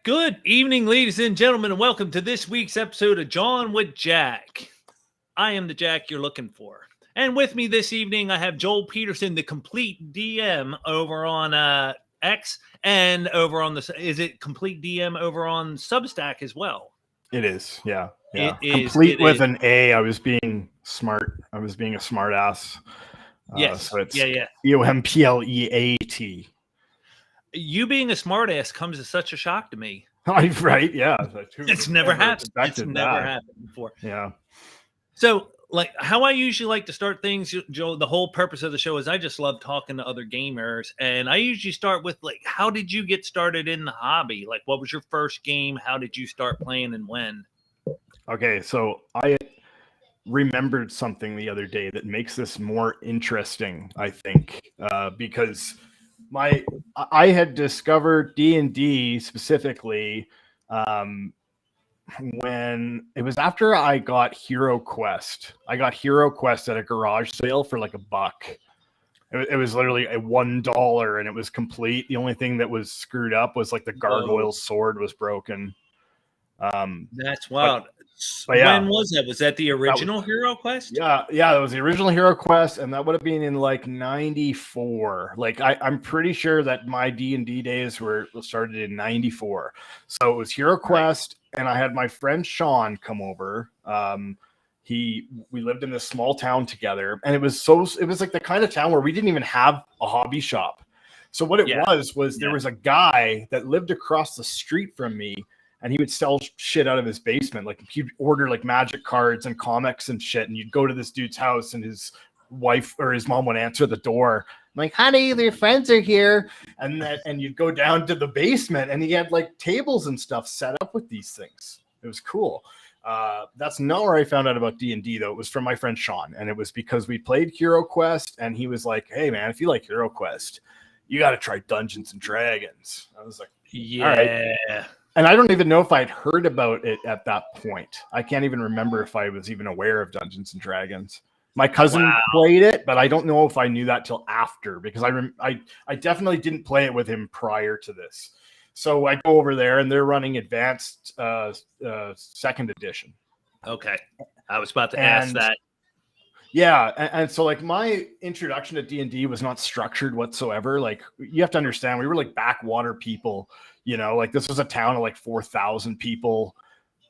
Good evening, ladies and gentlemen, and welcome to this week's episode of Jawin With Jack. I am the Jack you're looking for. And with me this evening, I have Joel Petersen, the complete DM over on X and over on is it complete DM over on Substack as well? It is, yeah. It is. Complete It with is. an A. I was being smart. I was being a smart ass. Yes. So it's yeah. Compleat. You being a smartass comes as such a shock to me. Right? Yeah. It's never happened. It's never happened before. Yeah. So, like how I usually like to start things, Joe, the whole purpose of the show is I just love talking to other gamers. And I usually start with like, how did you get started in the hobby? Like, what was your first game? How did you start playing and when? Okay, so I remembered something the other day that makes this more interesting, I think, because I had discovered D&D specifically when it was after I got Hero Quest. I got Hero Quest at a garage sale for like $1. It was literally a $1 and it was complete. The only thing that was screwed up was like the gargoyle sword was broken. That's wild. But yeah, when was that? Was that the original Hero Quest? Yeah, that was the original Hero Quest, and that would have been in like '94. Like I'm pretty sure that my D&D days started in '94. So it was Hero Quest, and I had my friend Sean come over. We lived in this small town together, and it was like the kind of town where we didn't even have a hobby shop. So what it was there was a guy that lived across the street from me, and he would sell shit out of his basement. Like he'd order like magic cards and comics and shit. And you'd go to this dude's house and his wife or his mom would answer the door. I'm like, honey, your friends are here. And you'd go down to the basement and he had like tables and stuff set up with these things. It was cool. That's not where I found out about D&D though. It was from my friend Sean. And it was because we played Hero Quest and he was like, hey man, if you like Hero Quest, you got to try Dungeons and Dragons. I was like, yeah. All right. And I don't even know if I'd heard about it at that point. I can't even remember if I was even aware of Dungeons and Dragons. My cousin played it, but I don't know if I knew that till after because I definitely didn't play it with him prior to this. So I go over there and they're running advanced second edition. Okay. I was about to ask that. Yeah, and so like my introduction to D&D was not structured whatsoever. Like you have to understand, we were like backwater people. You know, like this was a town of like 4,000 people.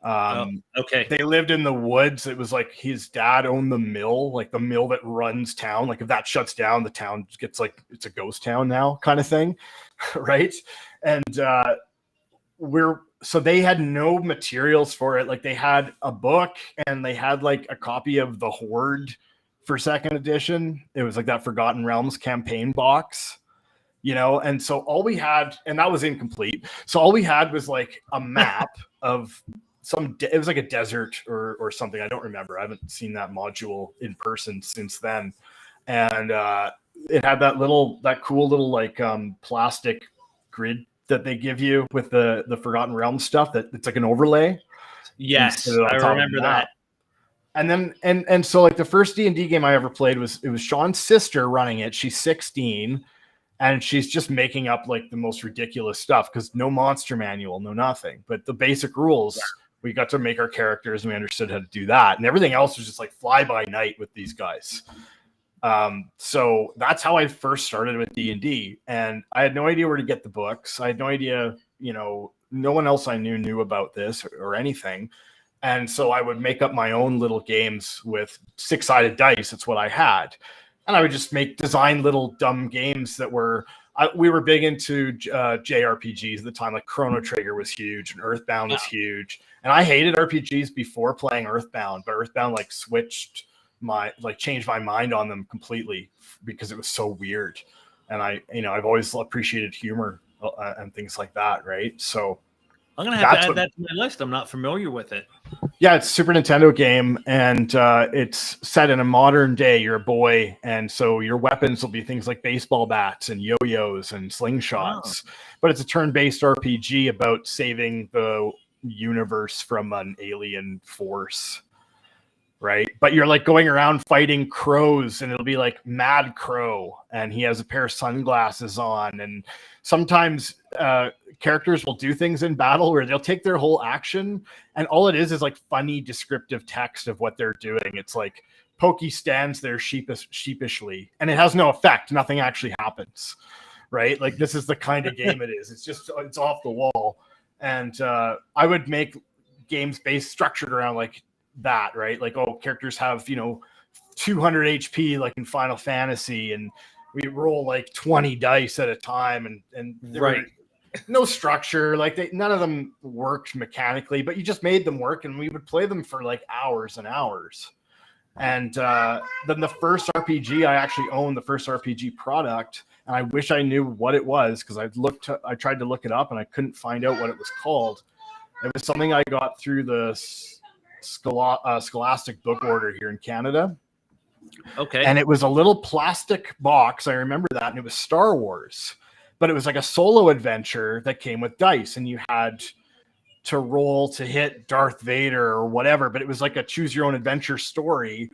Okay. They lived in the woods. It was like his dad owned the mill, like the mill that runs town. Like if that shuts down, the town gets like it's a ghost town now, kind of thing, right? And so they had no materials for it. Like they had a book and they had like a copy of the Horde for second edition. It was like that Forgotten Realms campaign box. You know, and so all we had, and that was incomplete. So all we had was like a map of it was like a desert or something. I don't remember. I haven't seen that module in person since then. And it had that cool little like plastic grid that they give you with the Forgotten Realms stuff that it's like an overlay. Yes, I remember that. And then and so like the first D&D game I ever played was Sean's sister running it. She's 16. And she's just making up like the most ridiculous stuff because no monster manual, no nothing. But the basic rules, we got to make our characters and we understood how to do that. And everything else was just like fly by night with these guys. So that's how I first started with D&D. And I had no idea where to get the books. I had no idea, you know, no one else I knew about this or anything. And so I would make up my own little games with 6-sided dice. That's what I had. And I would just design little dumb games that we were big into JRPGs at the time. Like Chrono Trigger was huge and Earthbound was huge. And I hated RPGs before playing Earthbound, but Earthbound like changed my mind on them completely because it was so weird. And I've always appreciated humor and things like that. Right. So I'm going to have to add that to my list. I'm not familiar with it. Yeah, it's a Super Nintendo game, and it's set in a modern day. You're a boy, and so your weapons will be things like baseball bats and yo-yos and slingshots. Oh. But it's a turn-based RPG about saving the universe from an alien force. right? But you're like going around fighting crows, and it'll be like Mad Crow, and he has a pair of sunglasses on. And sometimes characters will do things in battle where they'll take their whole action, and all it is like funny descriptive text of what they're doing. It's like Pokey stands there sheepishly, and it has no effect. Nothing actually happens, right? Like this is the kind of game it is. It's off the wall. And I would make games structured around like that, right? Like, oh, characters have 200 HP like in Final Fantasy, and we roll like 20 dice at a time, and right. No structure, like none of them worked mechanically, but you just made them work, and we would play them for like hours and hours. And then the first RPG, I actually owned the first RPG product, and I wish I knew what it was, because I tried to look it up and I couldn't find out what it was called. It was something I got through the Scholastic book order here in Canada. Okay. And it was a little plastic box. I remember that. And it was Star Wars, but it was like a solo adventure that came with dice, and you had to roll to hit Darth Vader or whatever, but it was like a choose your own adventure story.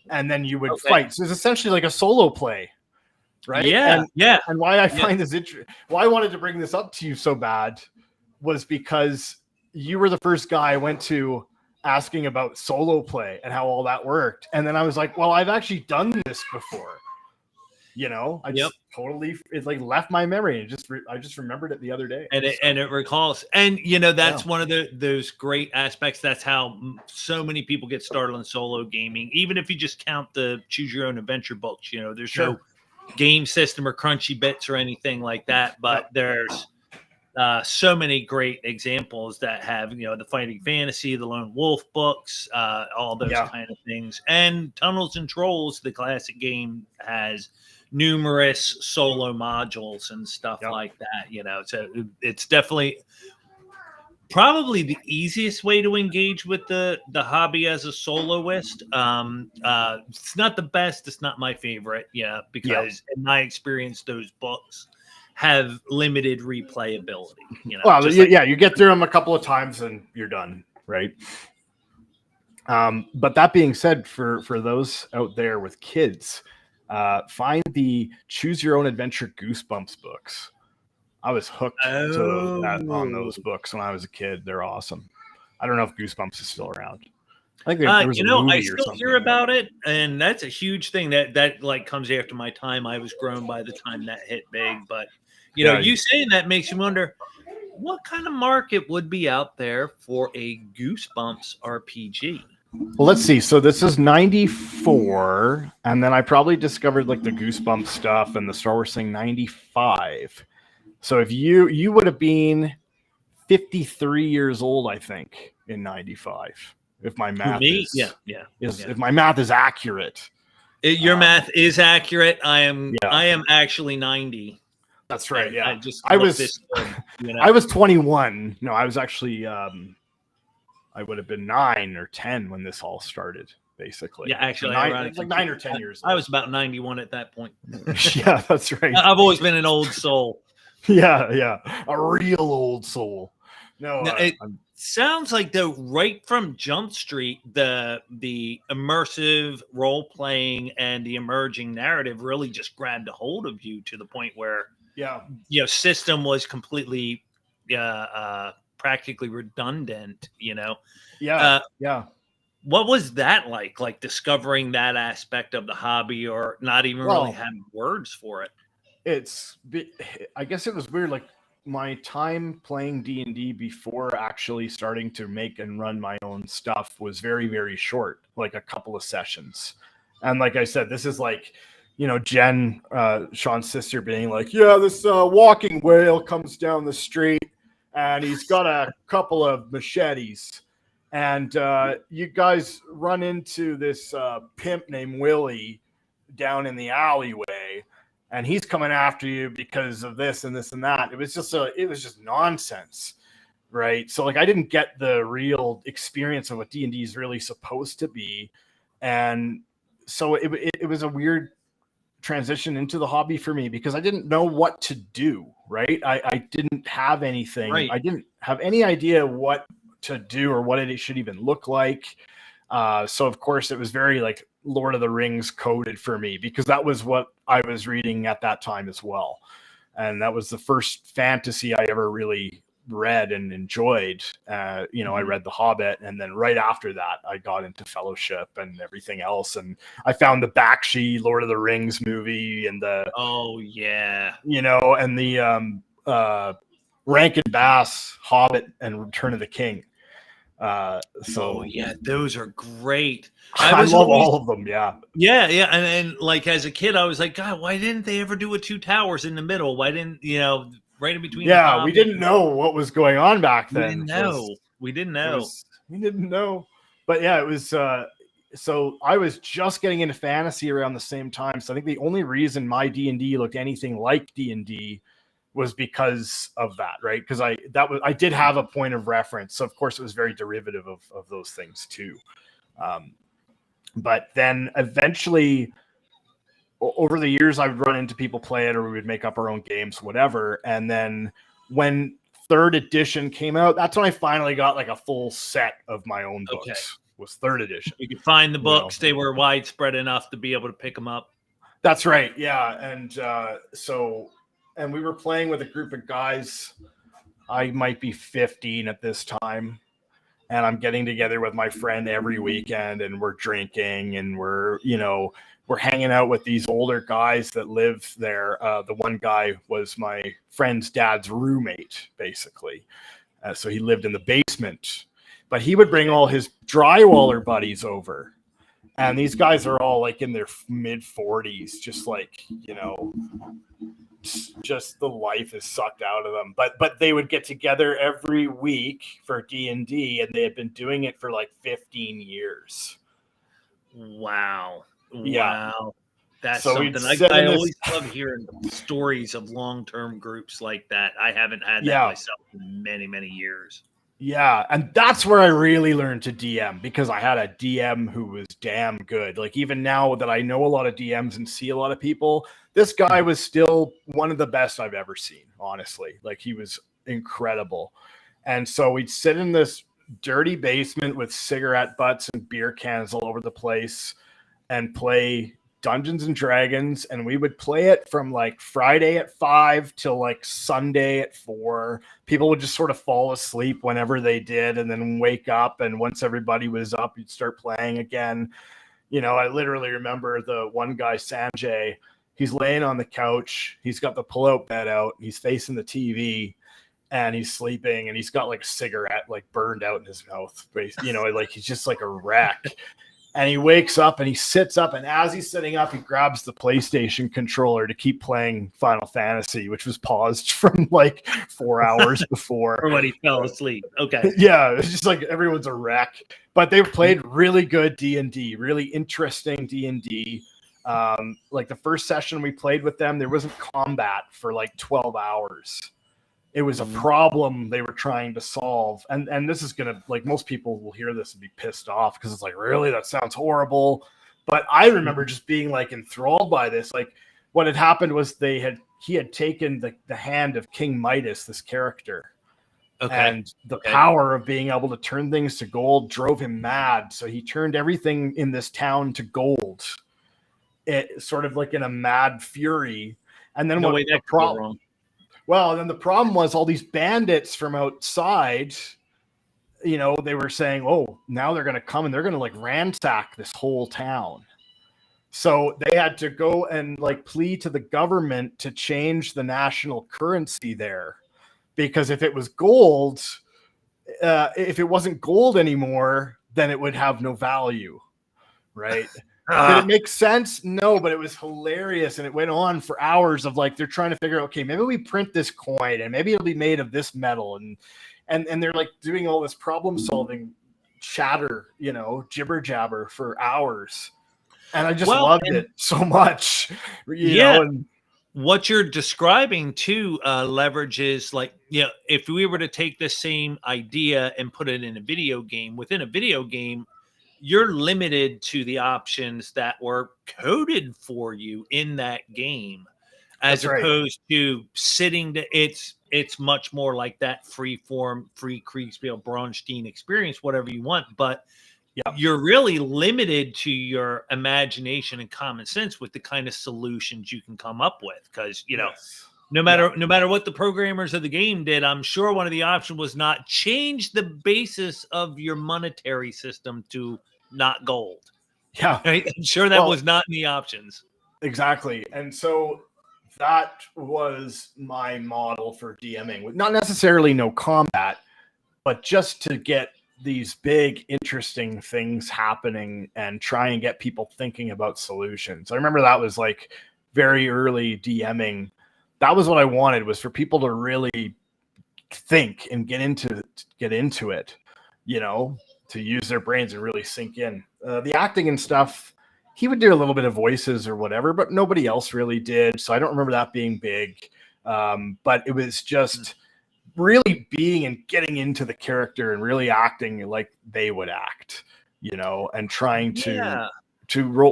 And then you would fight. So it's essentially like a solo play, right? Yeah. And why I find this interesting, why I wanted to bring this up to you so bad was because you were the first guy I went to asking about solo play and how all that worked. And then I was like, well, I've actually done this before. I just totally, it like left my memory. I just remembered it the other day. And it recalls. And, that's one of those great aspects. That's how so many people get started on solo gaming. Even if you just count the choose your own adventure books, there's no game system or crunchy bits or anything like that. But there's so many great examples that have, the Fighting Fantasy, the Lone Wolf books, all those kind of things. And Tunnels and Trolls, the classic game, has numerous solo modules and stuff like that. So it's definitely probably the easiest way to engage with the hobby as a soloist. It's not the best. It's not my favorite. Because in my experience, those books have limited replayability. Well, you get through them a couple of times and you're done, right? But that being said, for those out there with kids, find the Choose Your Own Adventure Goosebumps books. I was hooked on those books when I was a kid. They're awesome. I don't know if Goosebumps is still around. I think there was a movie I or still something. hear about it, and that's a huge thing that like comes after my time. I was grown by the time that hit big, but you saying that makes you wonder what kind of market would be out there for a Goosebumps RPG. Well, let's see. So this is 94, and then I probably discovered like the Goosebumps stuff and the Star Wars thing 95. So if you would have been 53 years old, I think, in 95, if my math if my math is accurate. Your math is accurate. I am actually 90. That's right. Yeah. I was 21. No, I was actually I would have been 9 or 10 when this all started, basically. Yeah, actually, like 9 or 10 years. I was about 91 at that point. Yeah, that's right. I've always been an old soul. Yeah, a real old soul. No, it sounds like though, right from Jump Street, the immersive role playing and the emerging narrative really just grabbed a hold of you to the point where system was completely practically redundant. What was that like discovering that aspect of the hobby, or not even really having words for it? I guess it was weird. Like my time playing D&D before actually starting to make and run my own stuff was very, very short, like a couple of sessions. And like I said, this is like, Jen, Sean's sister, being like, this walking whale comes down the street and he's got a couple of machetes. And you guys run into this pimp named Willie down in the alleyway. And he's coming after you because of this and this and that. It was just nonsense, right? So like I didn't get the real experience of what D&D is really supposed to be, and so it was a weird transition into the hobby for me because I didn't know what to do. Right? I didn't have anything. Right. I didn't have any idea what to do or what it should even look like. So of course it was very like Lord of the Rings coded for me, because that was what I was reading at that time as well. And that was the first fantasy I ever really read and enjoyed. I read The Hobbit, and then right after that I got into Fellowship and everything else. And I found the Bakshi Lord of the Rings movie, and the and the Rankin Bass Hobbit and Return of the King. Those are great. I love all of them. Yeah. And like as a kid, I was like, God, why didn't they ever do a Two Towers in the middle? Why didn't right in between? Yeah, we didn't know what was going on back then. We didn't know. We didn't know. But yeah, it was. So I was just getting into fantasy around the same time. So I think the only reason my D&D looked anything like D&D was because of that, right? Because I did have a point of reference. So of course it was very derivative of those things too. But then eventually, over the years, I would run into people play it, or we would make up our own games, whatever. And then when 3rd edition came out, that's when I finally got like a full set of my own books. Okay. Was 3rd edition. You could find the books; they were widespread enough to be able to pick them up. That's right. Yeah, and and we were playing with a group of guys. I might be 15 at this time, and I'm getting together with my friend every weekend, and we're drinking, and we're hanging out with these older guys that live there. The one guy was my friend's dad's roommate, basically. So he lived in the basement, but he would bring all his drywaller buddies over. And these guys are all like in their mid 40s, just like, just the life is sucked out of them. But they would get together every week for D&D, and they had been doing it for like 15 years. Wow. Yeah. Wow. That's So something. I always love hearing stories of long-term groups like that. I haven't had that myself in many, many years. Yeah, and that's where I really learned to DM, because I had a DM who was damn good. Like, even now that I know a lot of DMs and see a lot of people, this guy was still one of the best I've ever seen, honestly. Like, he was incredible. And so we'd sit in this dirty basement with cigarette butts and beer cans all over the place and play Dungeons and Dragons, and we would play it from like Friday at 5 till like Sunday at 4. People would just sort of fall asleep whenever they did, and then wake up, and once everybody was up, you'd start playing again. I literally remember the one guy, Sanjay. He's laying on the couch, he's got the pull-out bed out, he's facing the TV, and he's sleeping, and he's got like a cigarette like burned out in his mouth. Like he's just like a wreck. And he wakes up and he sits up, and as he's sitting up, he grabs the PlayStation controller to keep playing Final Fantasy, which was paused from like 4 hours before. Or when he fell asleep. Okay. Yeah, it's just like everyone's a wreck. But they played really good D&D, really interesting D&D. Like the first session we played with them, there wasn't combat for like 12 hours. It was a problem they were trying to solve. And this is going to, like, most people will hear this and be pissed off, because it's like, really? That sounds horrible. But I remember just being like enthralled by this. Like, what had happened was he had taken the hand of King Midas, this character. Okay. And the power of being able to turn things to gold drove him mad. So he turned everything in this town to gold. It sort of like in a mad fury. And then the problem. Well, then the problem was all these bandits from outside, they were saying, oh, now they're going to come and they're going to like ransack this whole town. So they had to go and like plead to the government to change the national currency there, because if it was gold, if it wasn't gold anymore, then it would have no value. Right. Did it make sense? No, but it was hilarious, and it went on for hours of like they're trying to figure out, okay, maybe we print this coin, and maybe it'll be made of this metal, and they're like doing all this problem solving chatter, jibber jabber for hours, and I just loved it so much. And what you're describing too leverages, like, if we were to take the same idea and put it in a video game, within a video game, you're limited to the options that were coded for you in that game, as opposed to sitting to it's much more like that free form, free Kriegspiel, Braunstein experience, whatever you want. But you're really limited to your imagination and common sense with the kind of solutions you can come up with. Because, no matter what the programmers of the game did, I'm sure one of the options was not change the basis of your monetary system to not gold. Yeah. Right? I'm sure that was not in the options. Exactly. And so that was my model for DMing, with not necessarily no combat, but just to get these big, interesting things happening and try and get people thinking about solutions. I remember that was like very early DMing. That was what I wanted, was for people to really think and get into it, to use their brains and really sink in. The acting and stuff, he would do a little bit of voices or whatever, but nobody else really did. So I don't remember that being big. But it was just really being and getting into the character and really acting like they would act, and trying to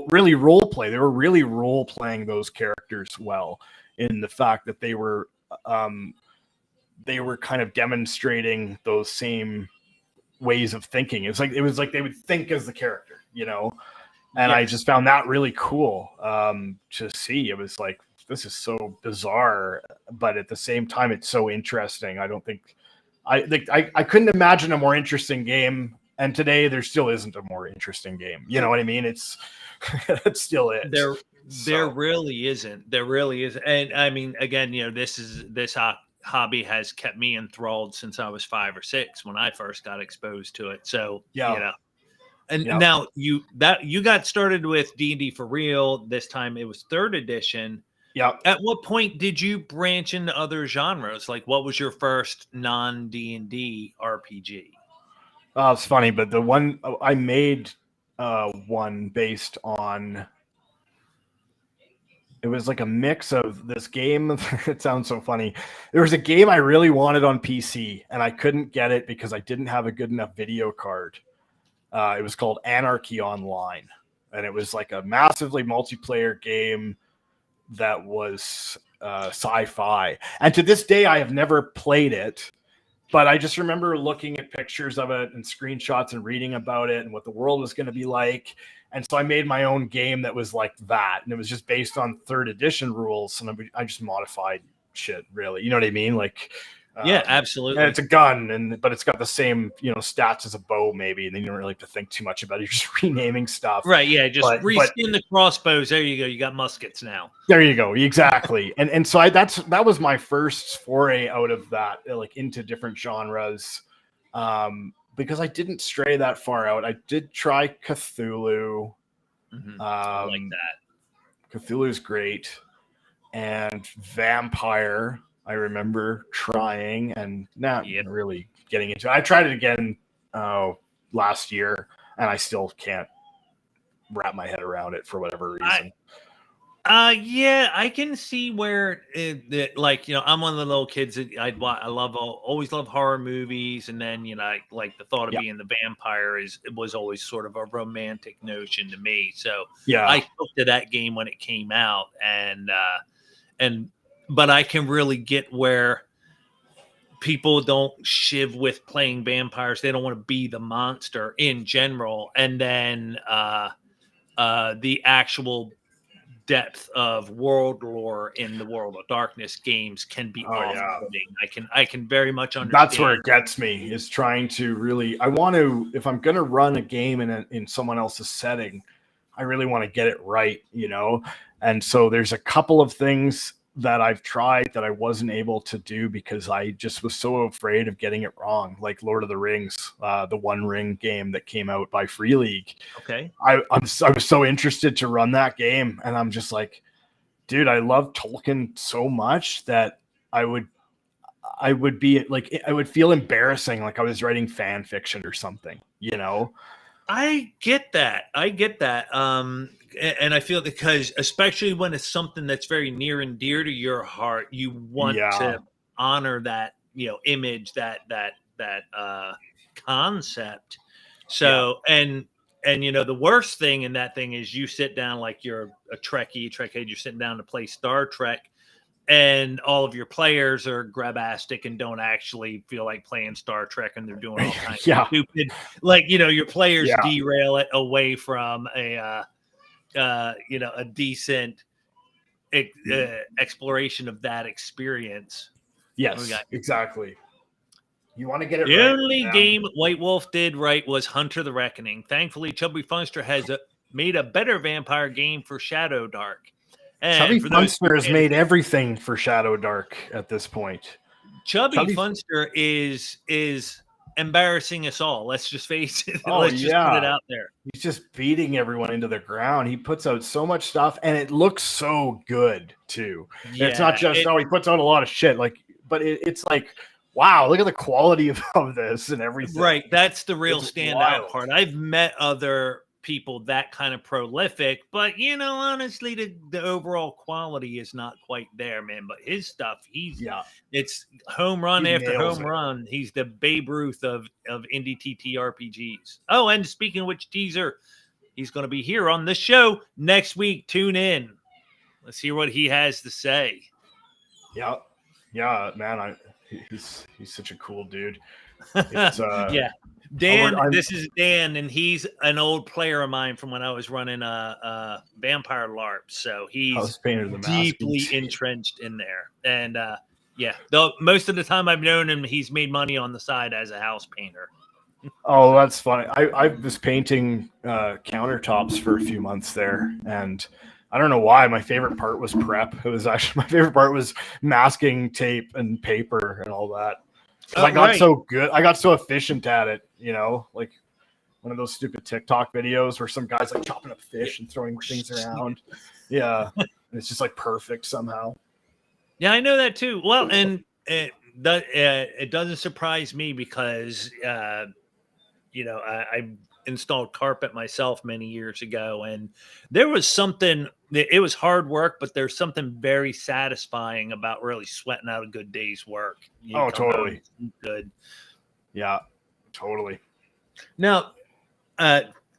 really role play. They were really role playing those characters well, in the fact that they were kind of demonstrating those same ways of thinking. It was like they would think as the character, and I just found that really cool to see. It was like, this is so bizarre, but at the same time, it's so interesting. I couldn't imagine a more interesting game. And today there still isn't a more interesting game. You know what I mean? It's still is. There really isn't. There really isn't. And I mean, again, this hobby has kept me enthralled since I was 5 or 6 when I first got exposed to it. So, and now you got started with D&D for real. This time it was 3rd edition. Yeah. At what point did you branch into other genres? Like, what was your first non-D&D RPG? It's funny, but the one I made one based on, it was like a mix of this game. It sounds so funny. There was a game I really wanted on PC, and I couldn't get it because I didn't have a good enough video card. It was called Anarchy Online, and it was like a massively multiplayer game that was sci-fi. And to this day, I have never played it, but I just remember looking at pictures of it and screenshots and reading about it and what the world was going to be like. And so I made my own game that was like that. And it was just based on 3rd edition rules. And I just modified shit, really. You know what I mean? Like, yeah, absolutely. And it's a gun, but it's got the same, stats as a bow, maybe. And then you don't really have to think too much about it. You're just renaming stuff. Right. Yeah. Just reskin the crossbows. There you go. You got muskets now. There you go. Exactly. And so that was my first foray out of that, like, into different genres. Because I didn't stray that far out. I did try Cthulhu. I like that. Cthulhu's great. And Vampire, I remember trying and not really getting into it. I tried it again last year, and I still can't wrap my head around it for whatever reason. I can see where I'm one of the little kids that always love horror movies, and then like the thought of being the vampire was always sort of a romantic notion to me. So I took to that game when it came out, but I can really get where people don't shiv with playing vampires. They don't want to be the monster in general, and then the actual depth of world lore in the World of Darkness games can be off-putting. I can very much understand. That's where it gets me, is trying to really, if I'm going to run a game in someone else's setting, I really want to get it right, And so there's a couple of things that I've tried that I wasn't able to do because I just was so afraid of getting it wrong, like Lord of the Rings, the One Ring game that came out by Free League. Okay. I was so interested to run that game, and I'm just like, dude, I love Tolkien so much that I would be like, I would feel embarrassing, like I was writing fan fiction or something, I get that. And I feel, because especially when it's something that's very near and dear to your heart, you want to honor that, image, that concept. So, and the worst thing in that thing is you sit down like you're a Trekkie, you're sitting down to play Star Trek, and all of your players are grabastic and don't actually feel like playing Star Trek, and they're doing all kinds of stupid, like, your players derail it away from a decent exploration of that experience. Yes, exactly. You want to get it the right. The only game White Wolf did right was Hunter the Reckoning. Thankfully, Chubby Funster has made a better vampire game for Shadow Dark. And Chubby Funster has made everything for Shadow Dark at this point. Chubby Funster is embarrassing us all. Let's just face it. Oh, Let's just put it out there. He's just beating everyone into the ground. He puts out so much stuff, and it looks so good too. Yeah, it's not just he puts out a lot of shit, but it's like, wow, look at the quality of this and everything. Right, that's the real standout part. I've met other people that kind of prolific, but honestly, the overall quality is not quite there, man. But his stuff, it's home run after home run. He's the Babe Ruth of indie TTRPGs. Oh, and speaking of which, teaser, he's going to be here on the show next week. Tune in. Let's hear what he has to say. Yeah, man, he's such a cool dude. It's, Dan, this is Dan, and he's an old player of mine from when I was running a Vampire LARP. So he's deeply entrenched in there. And most of the time I've known him, he's made money on the side as a house painter. Oh, that's funny. I was painting countertops for a few months there, and I don't know why. My favorite part was prep. It was actually my favorite part was masking tape and paper and all that. I got so good. I got so efficient at it, like one of those stupid TikTok videos where some guy's like chopping up fish and throwing things around. Yeah. And it's just like perfect somehow. Yeah, I know that too. Well, and it doesn't surprise me because, I installed carpet myself many years ago, and there was something. It was hard work, but there's something very satisfying about really sweating out a good day's work. Totally. Good. Yeah, totally. Now,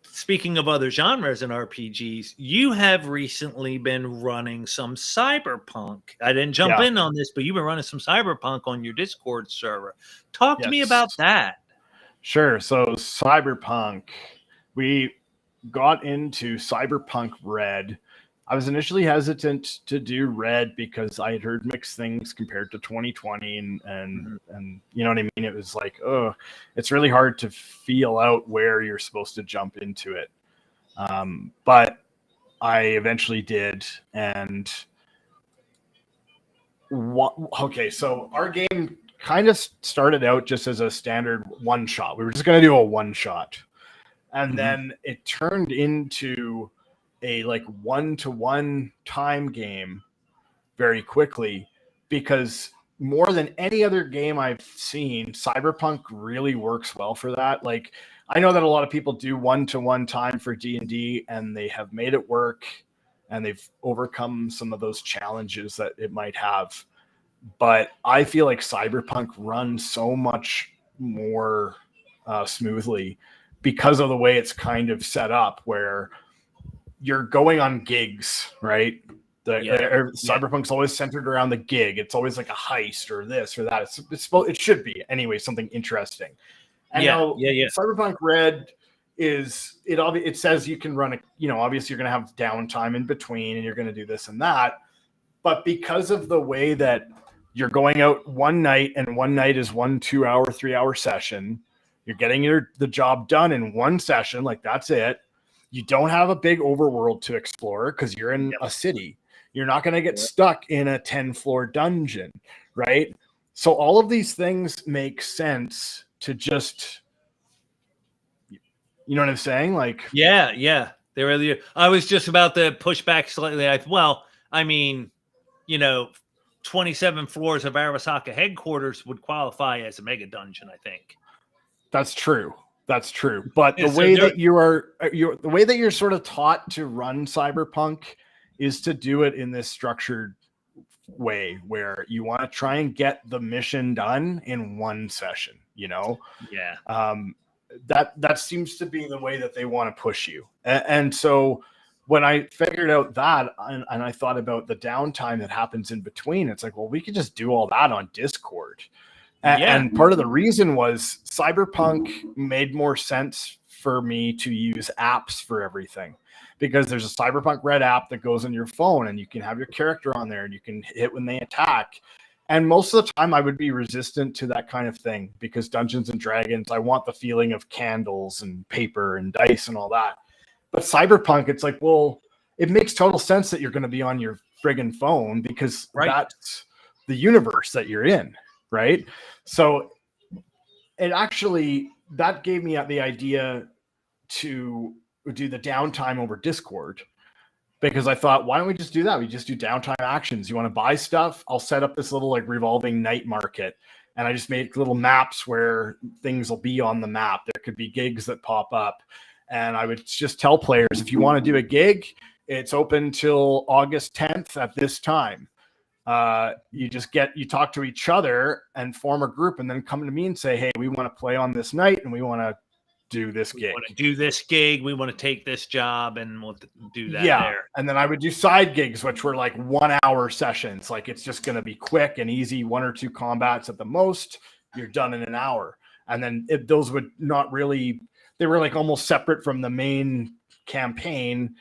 speaking of other genres in RPGs, you have recently been running some cyberpunk. I didn't jump in on this, but you've been running some cyberpunk on your Discord server. Talk to me about that. Sure. So cyberpunk, we got into Cyberpunk Red. I was initially hesitant to do Red because I had heard mixed things compared to 2020, and you know what I mean? It was like, it's really hard to feel out where you're supposed to jump into it. But I eventually did. And so our game kind of started out just as a standard one shot. We were just going to do a one shot. And then it turned into a one-to-one time game very quickly, because more than any other game I've seen, Cyberpunk really works well for that. Like, I know that a lot of people do one-to-one time for D&D, and they have made it work, and they've overcome some of those challenges that it might have. But I feel like Cyberpunk runs so much more smoothly because of the way it's kind of set up, where you're going on gigs, right? Cyberpunk's always centered around the gig. It's always like a heist or this or that. It should be anyway, something interesting. And Cyberpunk Red it says you can run obviously you're going to have downtime in between, and you're going to do this and that. But because of the way that you're going out one night, and one night is 1 2-hour, 3-hour session, you're getting the job done in one session. Like, that's it. You don't have a big overworld to explore because you're in a city. You're not going to get stuck in a 10-floor dungeon, right? So all of these things make sense to just, you know what I'm saying? Like, yeah, they really do. I was just about to push back slightly. 27 floors of Arasaka headquarters would qualify as a mega dungeon, I think. That's true. But the way that the way that you're sort of taught to run Cyberpunk is to do it in this structured way where you want to try and get the mission done in one session, that seems to be the way that they want to push you. And so when I figured out that, and I thought about the downtime that happens in between, it's like, well, we could just do all that on Discord. And part of the reason was Cyberpunk made more sense for me to use apps for everything, because there's a Cyberpunk Red app that goes on your phone and you can have your character on there and you can hit when they attack. And most of the time I would be resistant to that kind of thing, because Dungeons and Dragons, I want the feeling of candles and paper and dice and all that. But Cyberpunk, it's like, well, it makes total sense that you're going to be on your friggin' phone, because that's the universe that you're in, right? So it actually, that gave me the idea to do the downtime over Discord, because I thought, why don't we just do that? We just do downtime actions. You want to buy stuff? I'll set up this little like revolving night market. And I just made little maps where things will be on the map. There could be gigs that pop up. And I would just tell players, if you want to do a gig, it's open till August 10th at this time. You talk to each other and form a group, and then come to me and say, hey, we want to play on this night and we want to do this gig. We want to do this gig. We want to take this job, and we'll do that there. And then I would do side gigs, which were like 1 hour sessions. Like, it's just going to be quick and easy, 1 or 2 combats at the most. You're done in an hour. And then those would not really, they were like almost separate from the main campaign.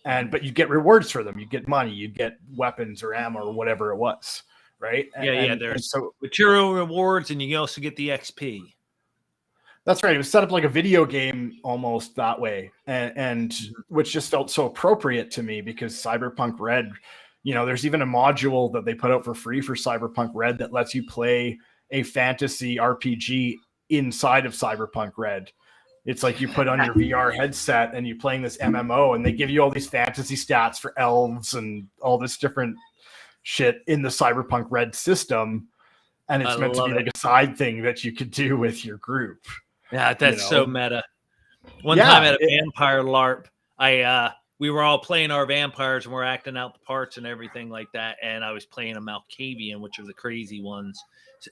But you get rewards for them. You get money, you get weapons or ammo or whatever it was. Right. There's so material rewards, and you also get the XP. That's right. It was set up like a video game almost that way. And which just felt so appropriate to me, because Cyberpunk Red, there's even a module that they put out for free for Cyberpunk Red that lets you play a fantasy RPG inside of Cyberpunk Red. It's like you put on your VR headset and you're playing this MMO, and they give you all these fantasy stats for elves and all this different shit in the Cyberpunk Red system. And it's meant to be like a side thing that you could do with your group. Yeah, that's so meta. One time at a vampire LARP, we were all playing our vampires and we're acting out the parts and everything like that. And I was playing a Malkavian, which are the crazy ones.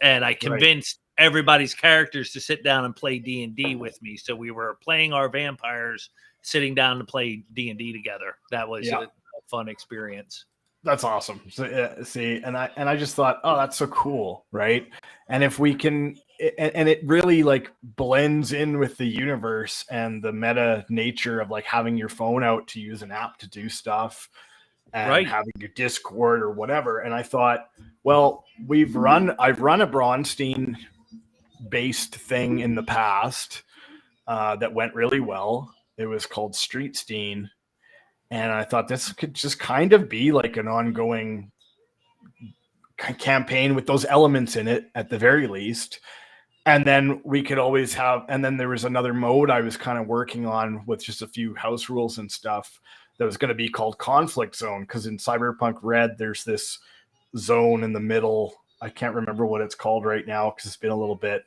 And I convinced everybody's characters to sit down and play D&D with me. So we were playing our vampires, sitting down to play D&D together. That was a fun experience. That's awesome. So, see, and I just thought, oh, that's so cool, right? And if we can, and it really like blends in with the universe and the meta nature of like having your phone out to use an app to do stuff, and having your Discord or whatever. And I thought, well, I've run a Braunstein based thing in the past that went really well. It was called Streetstein. And I thought this could just kind of be like an ongoing campaign with those elements in it at the very least. And then we could always have, and then there was another mode I was kind of working on with just a few house rules and stuff that was going to be called Conflict Zone. Because in Cyberpunk Red, there's this zone in the middle. I can't remember what it's called right now because it's been a little bit.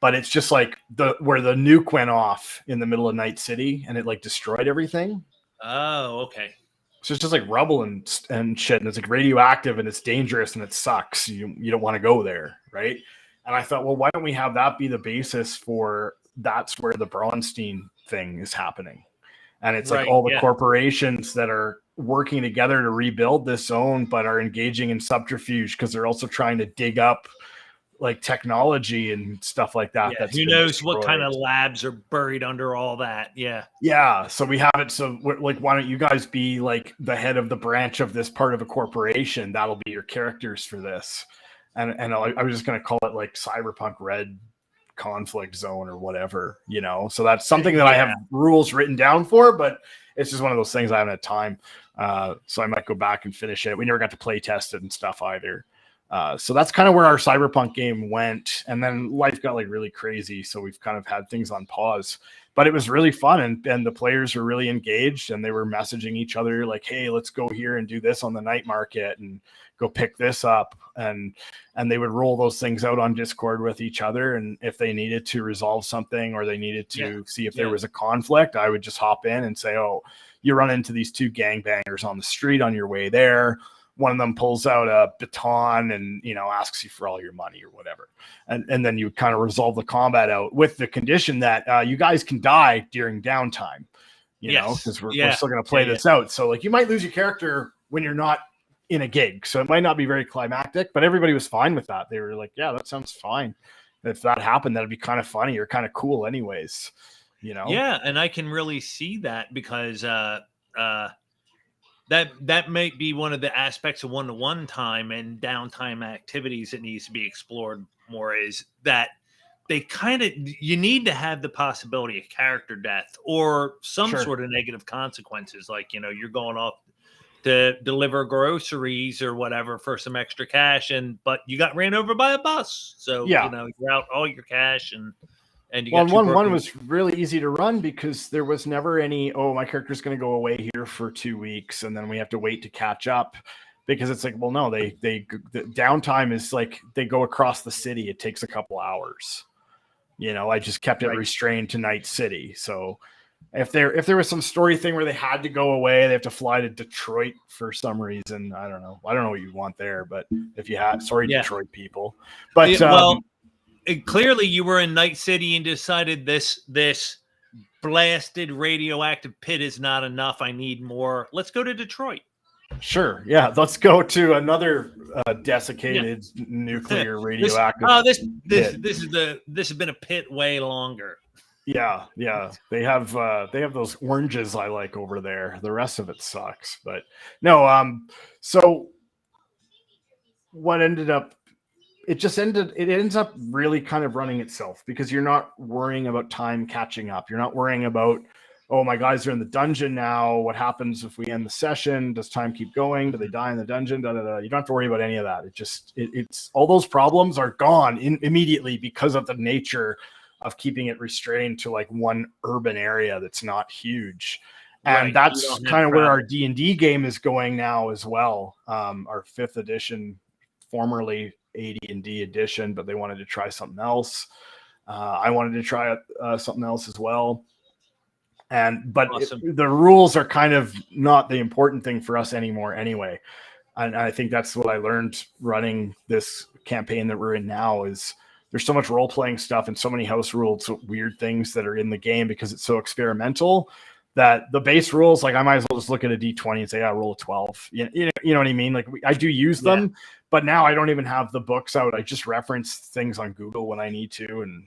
But it's just like where the nuke went off in the middle of Night City and it like destroyed everything. Oh, okay. So it's just like rubble and shit, and it's like radioactive and it's dangerous and it sucks. You don't want to go there, right? And I thought, well, why don't we have that be the basis for that's where the Braunstein thing is happening. And it's like all the corporations that are working together to rebuild this zone, but are engaging in subterfuge because they're also trying to dig up like technology and stuff like that. Yeah, who knows what kind of labs are buried under all that. Yeah. So we have it. So like, why don't you guys be like the head of the branch of this part of a corporation? That'll be your characters for this. And I was just going to call it like Cyberpunk Red Conflict Zone or whatever, so that's something that I have rules written down for, but it's just one of those things I haven't had time. So I might go back and finish it. We never got to play test it and stuff either. So that's kind of where our Cyberpunk game went. And then life got like really crazy. So we've kind of had things on pause, but it was really fun. And the players were really engaged and they were messaging each other like, hey, let's go here and do this on the night market and go pick this up. And they would roll those things out on Discord with each other. And if they needed to resolve something or they needed to see if there was a conflict, I would just hop in and say, oh, you run into these 2 gangbangers on the street on your way there. One of them pulls out a baton and, asks you for all your money or whatever. And then you kind of resolve the combat out with the condition that you guys can die during downtime. because we're still going to play this out. So like you might lose your character when you're not in a gig. So it might not be very climactic, but everybody was fine with that. They were like, yeah, that sounds fine. If that happened, that'd be kind of funny or kind of cool anyways, Yeah, and I can really see that because that might be one of the aspects of one-to-one time and downtime activities that needs to be explored more, is that you need to have the possibility of character death or some sort of negative consequences. Like, you're going off to deliver groceries or whatever for some extra cash, but you got ran over by a bus. So, you're out all your cash and you got one was really easy to run because there was never any, my character's going to go away here for 2 weeks and then we have to wait to catch up, because it's like, well, no, the downtime is like they go across the city. It takes a couple hours. I just kept it restrained to Night City. So if there was some story thing where they had to go away, they have to fly to Detroit for some reason. I don't know what you want there, but if you had, Detroit people, but clearly you were in Night City and decided this blasted radioactive pit is not enough. I need more. Let's go to Detroit. Sure. Yeah. Let's go to another desiccated nuclear radioactive. This has been a pit way longer. Yeah. They have those oranges I like over there. The rest of it sucks. But no. So what ended up? It ends up really kind of running itself, because you're not worrying about time catching up. You're not worrying about, oh, my guys are in the dungeon now. What happens if we end the session? Does time keep going? Do they die in the dungeon? You don't have to worry about any of that. It's all those problems are gone immediately because of the nature of keeping it restrained to like one urban area that's not huge. And that's kind of where our D&D game is going now as well. Our 5th edition, formerly AD&D edition, but they wanted to try something else. I wanted to try something else as well. But awesome. The rules are kind of not the important thing for us anymore anyway. And I think that's what I learned running this campaign that we're in now, is there's so much role-playing stuff and so many house rules, so weird things that are in the game because it's so experimental, that the base rules, like I might as well just look at a D20 and say, roll a 12. You know what I mean? Like I do use them, but now I don't even have the books out. I just reference things on Google when I need to, and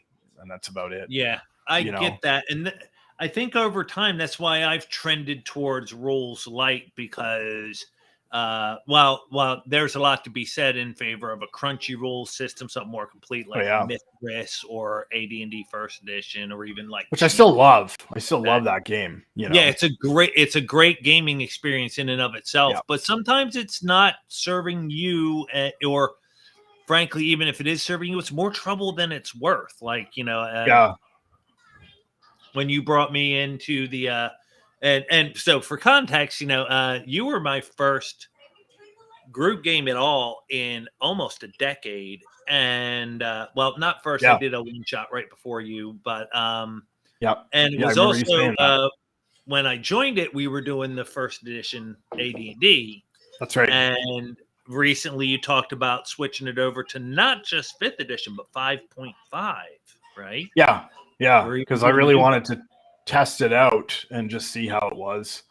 that's about it. Yeah, I get that. And I think over time, that's why I've trended towards rules light, because while there's a lot to be said in favor of a crunchy rule system, something more complete like Mythras or AD&D First Edition, or even like, which I still love. I still love that game. Yeah, it's a great gaming experience in and of itself. Yeah. But sometimes it's not serving you, or frankly, even if it is serving you, it's more trouble than it's worth. Like when you brought me into the and so for context, you were my first group game at all in almost a decade. And not first, I did a one shot right before you, but and it was also when I joined it, we were doing the first edition AD&D. That's right. And recently you talked about switching it over to not just 5th edition, but 5.5, right? Yeah, because I really wanted to test it out and just see how it was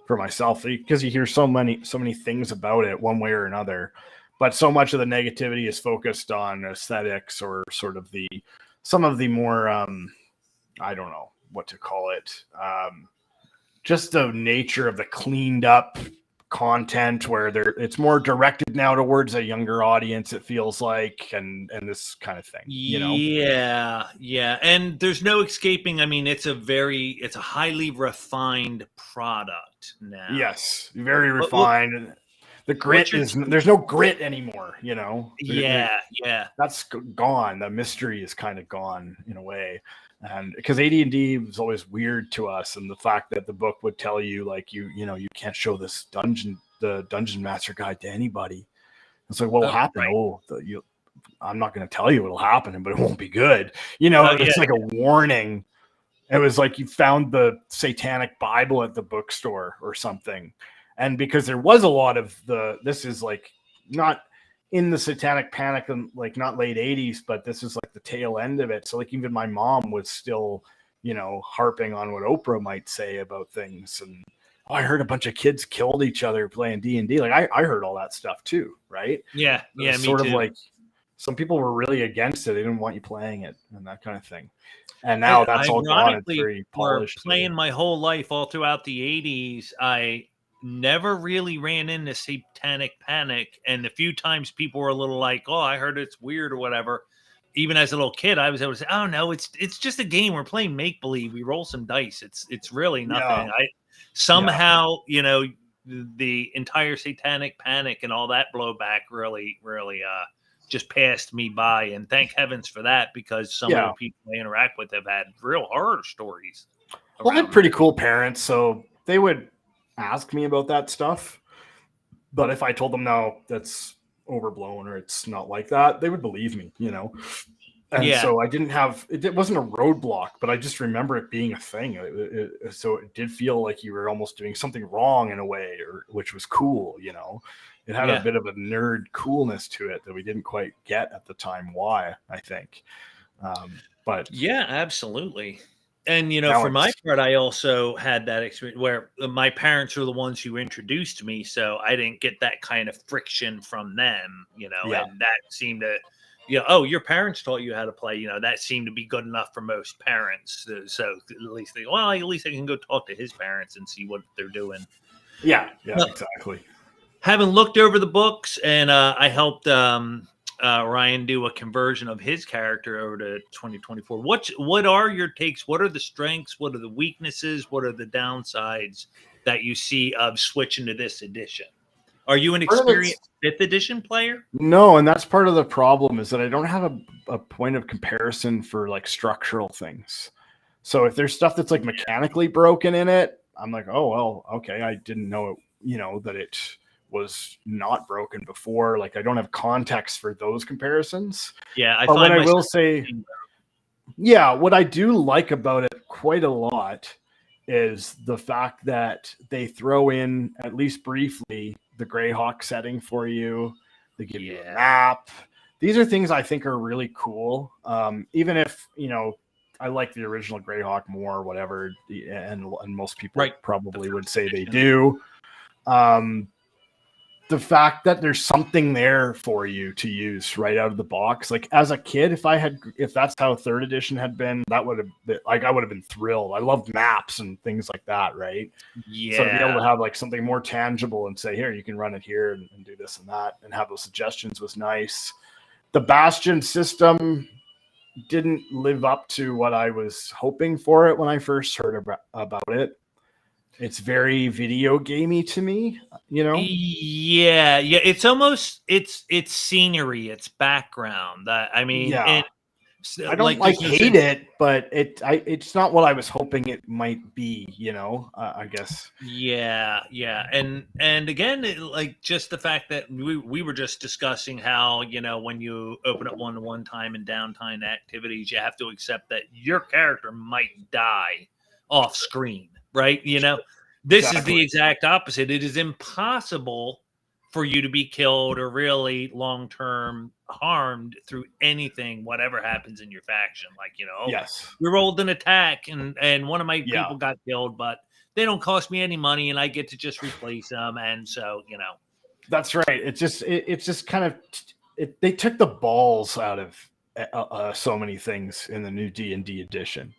for myself, because you hear so many things about it one way or another, but so much of the negativity is focused on aesthetics or sort of some of the more I don't know what to call it, just the nature of the cleaned up content, where it's more directed now towards a younger audience, it feels like, and this kind of thing, Yeah, and there's no escaping. I mean, it's a highly refined product now. Yes, very refined. The grit there's no grit anymore, that's gone. The mystery is kind of gone in a way. And because AD&D was always weird to us, and the fact that the book would tell you, like, you can't show the dungeon master guide to anybody. It's like, what'll happen? Right. I'm not going to tell you what'll happen, but it won't be good. It's like a warning. It was like you found the satanic Bible at the bookstore or something. And because there was a lot of this is like not in the satanic panic and like not late 80s, but this is like the tail end of it. So like even my mom was still, harping on what Oprah might say about things. And I heard a bunch of kids killed each other playing D&D. Like I heard all that stuff too, right? Yeah, It was me sort too. of like some people were really against it. They didn't want you playing it and that kind of thing. And I now that's all gone. It's ironically, very for polished. playing my whole life all throughout the 80s, I never really ran into satanic panic. And the few times people were a little like, oh, I heard it's weird or whatever. Even as a little kid, I was able to say, oh no, it's just a game. We're playing make believe. We roll some dice. It's really nothing. Yeah. Somehow, the entire satanic panic and all that blowback really just passed me by, and thank heavens for that, because some of the people I interact with have had real horror stories. Well, I had pretty cool parents, so they would ask me about that stuff. But if I told them, no, that's overblown or it's not like that, they would believe me, And so I didn't have, it wasn't a roadblock, but I just remember it being a thing. So it did feel like you were almost doing something wrong in a way, which was cool, It had a bit of a nerd coolness to it that we didn't quite get at the time. Why, I think. But yeah, absolutely. And, for my part, I also had that experience where my parents were the ones who introduced me. So I didn't get that kind of friction from them, and that seemed to, oh, your parents taught you how to play, that seemed to be good enough for most parents. So at least at least I can go talk to his parents and see what they're doing. Yeah, exactly. Having looked over the books, and I helped Ryan do a conversion of his character over to 2024. What are your takes? What are the strengths? What are the weaknesses? What are the downsides that you see of switching to this edition? Are you an experienced 5th edition player? No, and that's part of the problem is that I don't have a point of comparison for like structural things. So if there's stuff that's like mechanically broken in it, I'm like, oh, well, okay, I didn't know it, that it was not broken before. Like I don't have context for those comparisons. Yeah, but what I will say, what I do like about it quite a lot is the fact that they throw in, at least briefly, the Greyhawk setting for you. They give you a map. These are things I think are really cool. Even if, I like the original Greyhawk more, whatever, and most people probably would say they do. The fact that there's something there for you to use right out of the box. Like as a kid, if that's how 3rd edition had been, that would have been like, I would have been thrilled. I loved maps and things like that. Right. Yeah. So to be able to have like something more tangible and say, here, you can run it here and do this and that and have those suggestions was nice. The Bastion system didn't live up to what I was hoping for it when I first heard about it. It's very video gamey to me, Yeah. It's almost it's scenery, it's background. I mean, I don't hate it, but it's not what I was hoping it might be. I guess. Yeah, and again, just the fact that we were just discussing how when you open up one-to-one time and downtime activities, you have to accept that your character might die off screen, right? This is the exact opposite. It is impossible for you to be killed or really long-term harmed through anything, whatever happens in your faction. Like, we rolled an attack and one of my people got killed, but they don't cost me any money and I get to just replace them. And so, that's right. It's just kind of, they took the balls out of so many things in the new D&D edition.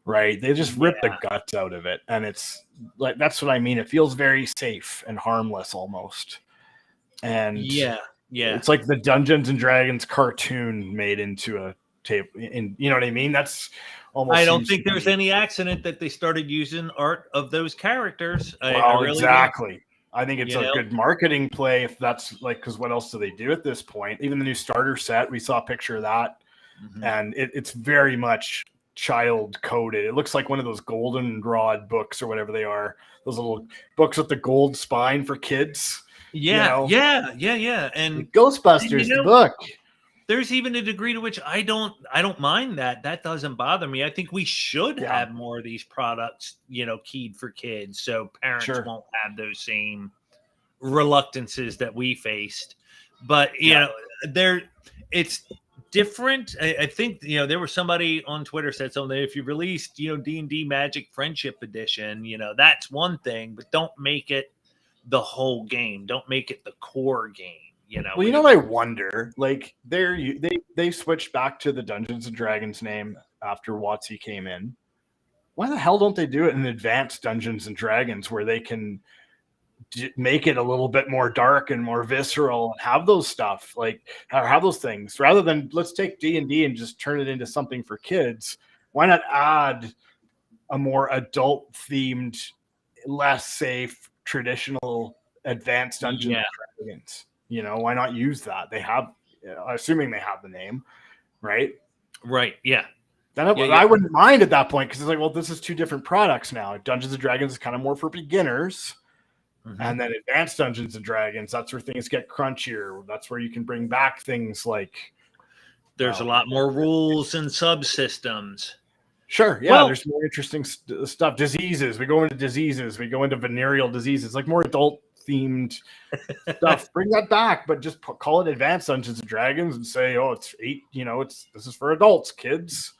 Right. They just ripped the guts out of it. And it's like, that's what I mean. It feels very safe and harmless almost. And it's like the Dungeons and Dragons cartoon made into a tape. And you know what I mean? That's almost. I don't think there's any accident that they started using art of those characters. Exactly. I think it's a good marketing play if that's like, because what else do they do at this point? Even the new starter set, we saw a picture of that. Mm-hmm. And it's very much child coded. It looks like one of those goldenrod books or whatever they are. Those little books with the gold spine for kids. Yeah. And Ghostbusters, the book. There's even a degree to which I don't mind that. That doesn't bother me. I think we should have more of these products, keyed for kids, so parents won't have those same reluctances that we faced. But different. I think there was somebody on Twitter said something. If you released D&D Magic Friendship Edition, that's one thing, but don't make it the whole game. Don't make it the core game. Well, I wonder, like they switched back to the Dungeons and Dragons name after WotC came in. Why the hell don't they do it in advanced Dungeons and Dragons where they can make it a little bit more dark and more visceral and have those stuff, like have those things, rather than let's take D&D and just turn it into something for kids? Why not add a more adult themed, less safe, traditional advanced Dungeons and Dragons? Why not use that? They have, assuming they have the name, right? Right. Yeah. Then I wouldn't mind at that point, because it's like, well, this is two different products now. Dungeons and Dragons is kind of more for beginners. Mm-hmm. And then advanced Dungeons and Dragons, that's where things get crunchier. That's where you can bring back things like there's a lot more rules and subsystems. Sure, yeah, there's more interesting stuff. Diseases, we go into venereal diseases, like more adult themed stuff. Bring that back, but just call it advanced Dungeons and Dragons and say, oh, it's 8. This is for adults, kids.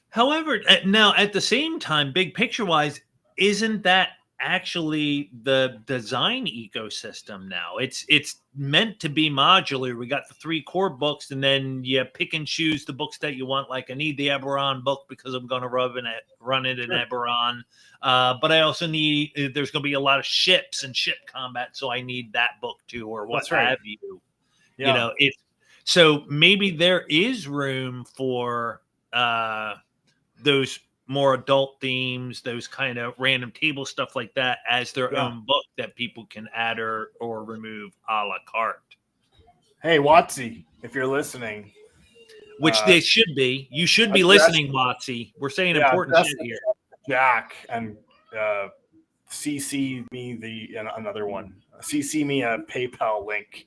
However, now at the same time, big picture wise, isn't that actually the design ecosystem now? It's meant to be modular. We got the 3 core books, and then you pick and choose the books that you want. Like, I need the Eberron book because I'm going to run it in Eberron. But I also need, there's going to be a lot of ships and ship combat, so I need that book too, or what have you. Yeah. So maybe there is room for those more adult themes, those kind of random table stuff like that, as their own book that people can add or remove a la carte. Hey, WotC, if you're listening. Which they should be. You should be listening, WotC. We're saying important shit here. Jack, and CC me another one. CC me a PayPal link.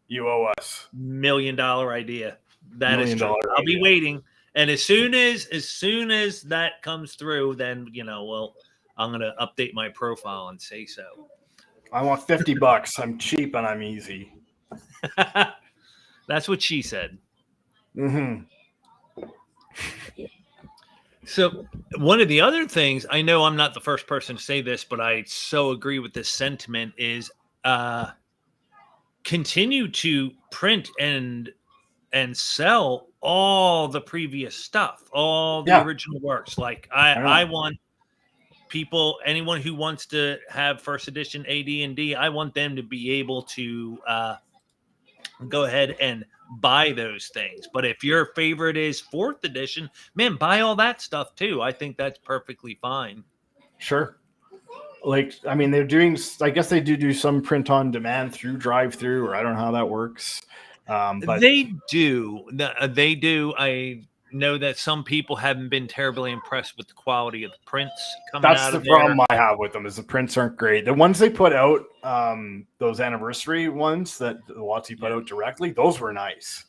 You owe us. $1 million idea. That is true. I'll be waiting. And as soon as that comes through, then I'm gonna update my profile and say so. I want $50. I'm cheap and I'm easy. That's what she said. Mm-hmm. So one of the other things, I know I'm not the first person to say this, but I so agree with this sentiment, is continue to print and sell all the previous stuff, all the original works. Like I want people, anyone who wants to have first edition AD&D, I want them to be able to go ahead and buy those things. But if your favorite is 4th edition, man, buy all that stuff too. I think that's perfectly fine. Sure. Like, I mean, they're doing, I guess they do some print on demand through drive-through, or I don't know how that works. But they do. I know that some people haven't been terribly impressed with the quality of the prints coming out of there. That's the problem I have with them, is the prints aren't great. The ones they put out, those anniversary ones that WotC put out directly, those were nice.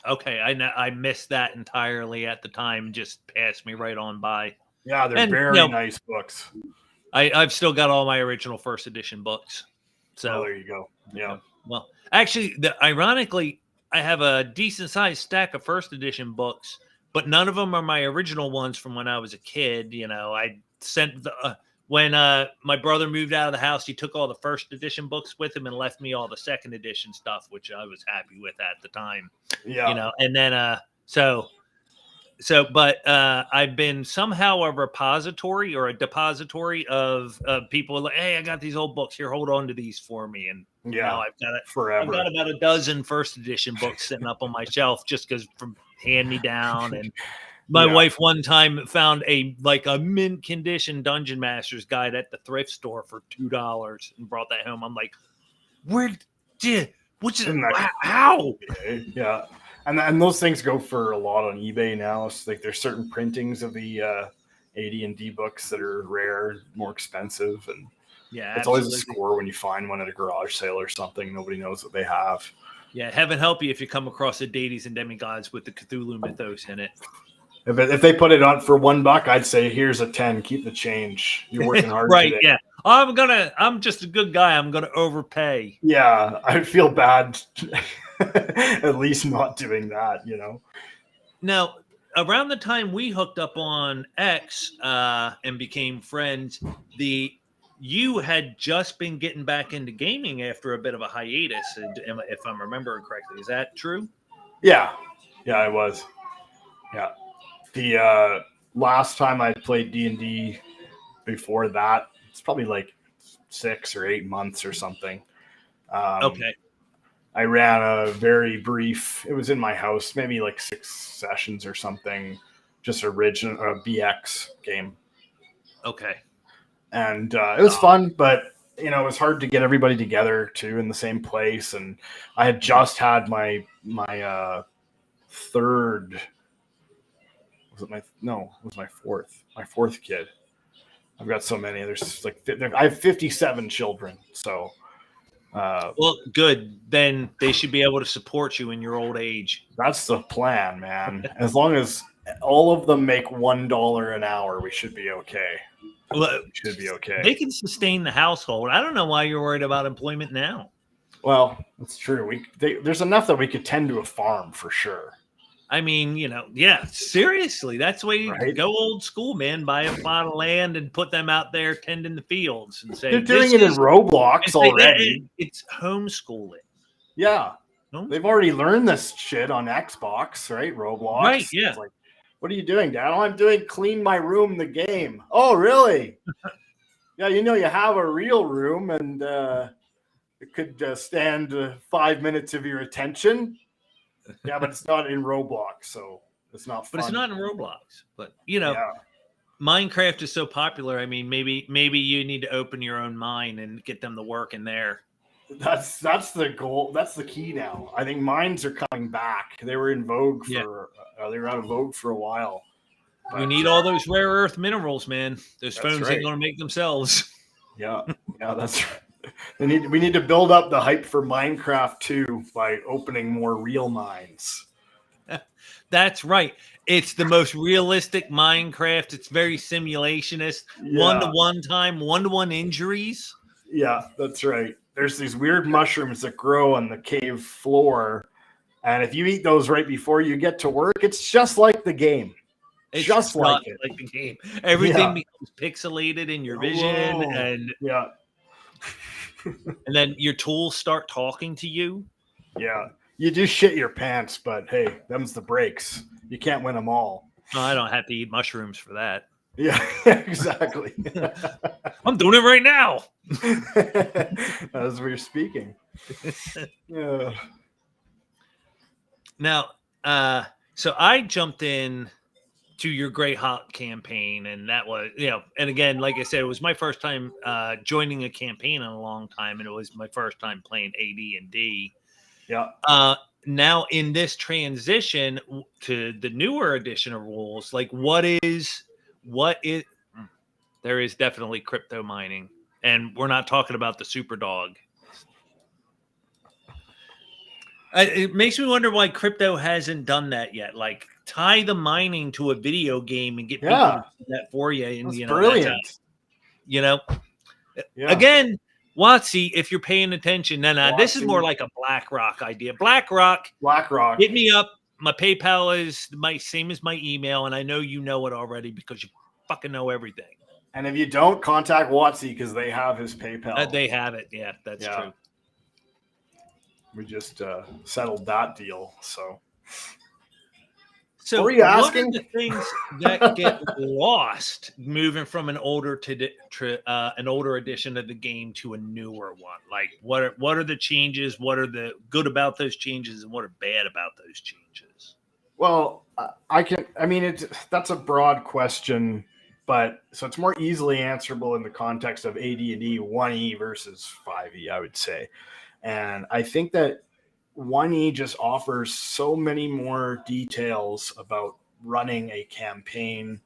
Okay, I missed that entirely at the time. Just passed me right on by. Yeah, they're very nice books. I've still got all my original 1st edition books. So there you go. Yeah. Well, actually, ironically, I have a decent sized stack of 1st edition books, but none of them are my original ones from when I was a kid. I sent when my brother moved out of the house, he took all the 1st edition books with him and left me all the 2nd edition stuff, which I was happy with at the time. Yeah. And then but I've been somehow a repository or a depository of people like, hey, I got these old books here. Hold on to these for me. And now I've got it forever. I've got about a dozen 1st edition books sitting up on my shelf just because from hand me down. And my wife one time found a mint condition Dungeon Master's guide at the thrift store for $2 and brought that home. I'm like, how? Yeah. And those things go for a lot on eBay now. It's like there's certain printings of the AD&D books that are rare, more expensive, and it's always a score when you find one at a garage sale or something. Nobody knows what they have. Yeah, heaven help you if you come across a Deities and Demigods with the Cthulhu mythos in it. If they put it on for $1, I'd say here's a 10. Keep the change. You're working hard right? Today. Yeah. I'm just a good guy. I'm gonna overpay. Yeah, I feel bad. at least not doing that, Now, around the time we hooked up on X and became friends, you had just been getting back into gaming after a bit of a hiatus, if I'm remembering correctly. Is that true? Yeah, I was. Yeah, the last time I played D&D before that, it's probably like 6 or 8 months or something. Okay. I ran a very brief. It was in my house, maybe like 6 sessions or something. Just original BX game. Okay. And it was fun, but it was hard to get everybody together too in the same place. And I had just had my third. It was my fourth kid. I've got so many. There's I have 57 children. So, well, good. Then they should be able to support you in your old age. That's the plan, man. As long as all of them make $1 an hour, we should be okay. Well, should be okay. They can sustain the household. I don't know why you're worried about employment now. Well, that's true. There's enough that we could tend to a farm for sure. I mean, yeah, seriously, that's the way you go old school, man. Buy a plot of land and put them out there tending the fields and say they're doing it in Roblox already. It's homeschooling. Yeah, they've already learned this shit on Xbox, right? Roblox, right? Yeah. It's like, what are you doing, Dad? Oh, I'm doing clean my room, the game. Oh, really? Yeah, you have a real room, and it could stand 5 minutes of your attention. Yeah, but it's not in Roblox, so it's not fun. But it's not in Roblox. But Minecraft is so popular. I mean, maybe you need to open your own mine and get them to work in there. That's the goal. That's the key now. I think mines are coming back. They were in vogue for they were out of vogue for a while. But we need all those rare earth minerals, man. Those phones ain't going to make themselves. Yeah, that's right. We need to build up the hype for Minecraft 2 by opening more real mines. That's right. It's the most realistic Minecraft. It's very simulationist. One-to-one time, one-to-one injuries. Yeah, that's right. There's these weird mushrooms that grow on the cave floor, and if you eat those right before you get to work, it's just like the game. It's just like the game. Everything becomes pixelated in your vision, and and then your tools start talking to you. Yeah. You do shit your pants, but hey, them's the breaks. You can't win them all. No, I don't have to eat mushrooms for that. Yeah, exactly. I'm doing it right now. As we're speaking. Yeah. Now, so I jumped in to your Great Hot campaign, and that was, and again, like I said, it was my first time joining a campaign in a long time, and it was my first time playing AD&D. Yeah. Now in this transition to the newer edition of rules, like what is there is definitely crypto mining, and we're not talking about the super dog. It makes me wonder why crypto hasn't done that yet. Like, tie the mining to a video game and get people to do that for you. And that's brilliant. Again, WotC, if you're paying attention, this is more like a BlackRock idea. BlackRock, hit me up. My PayPal is my same as my email, and I know you know it already because you fucking know everything. And if you don't, contact WotC because they have his PayPal. They have it. Yeah, that's true. We just settled that deal. So what are you asking? What are the things that get lost moving from an older an older edition of the game to a newer one? Like, what are the changes? What are the good about those changes, and what are bad about those changes? Well, that's a broad question, but so it's more easily answerable in the context of AD&D 1E versus 5E, I would say. And I think that 1E just offers so many more details about running a campaign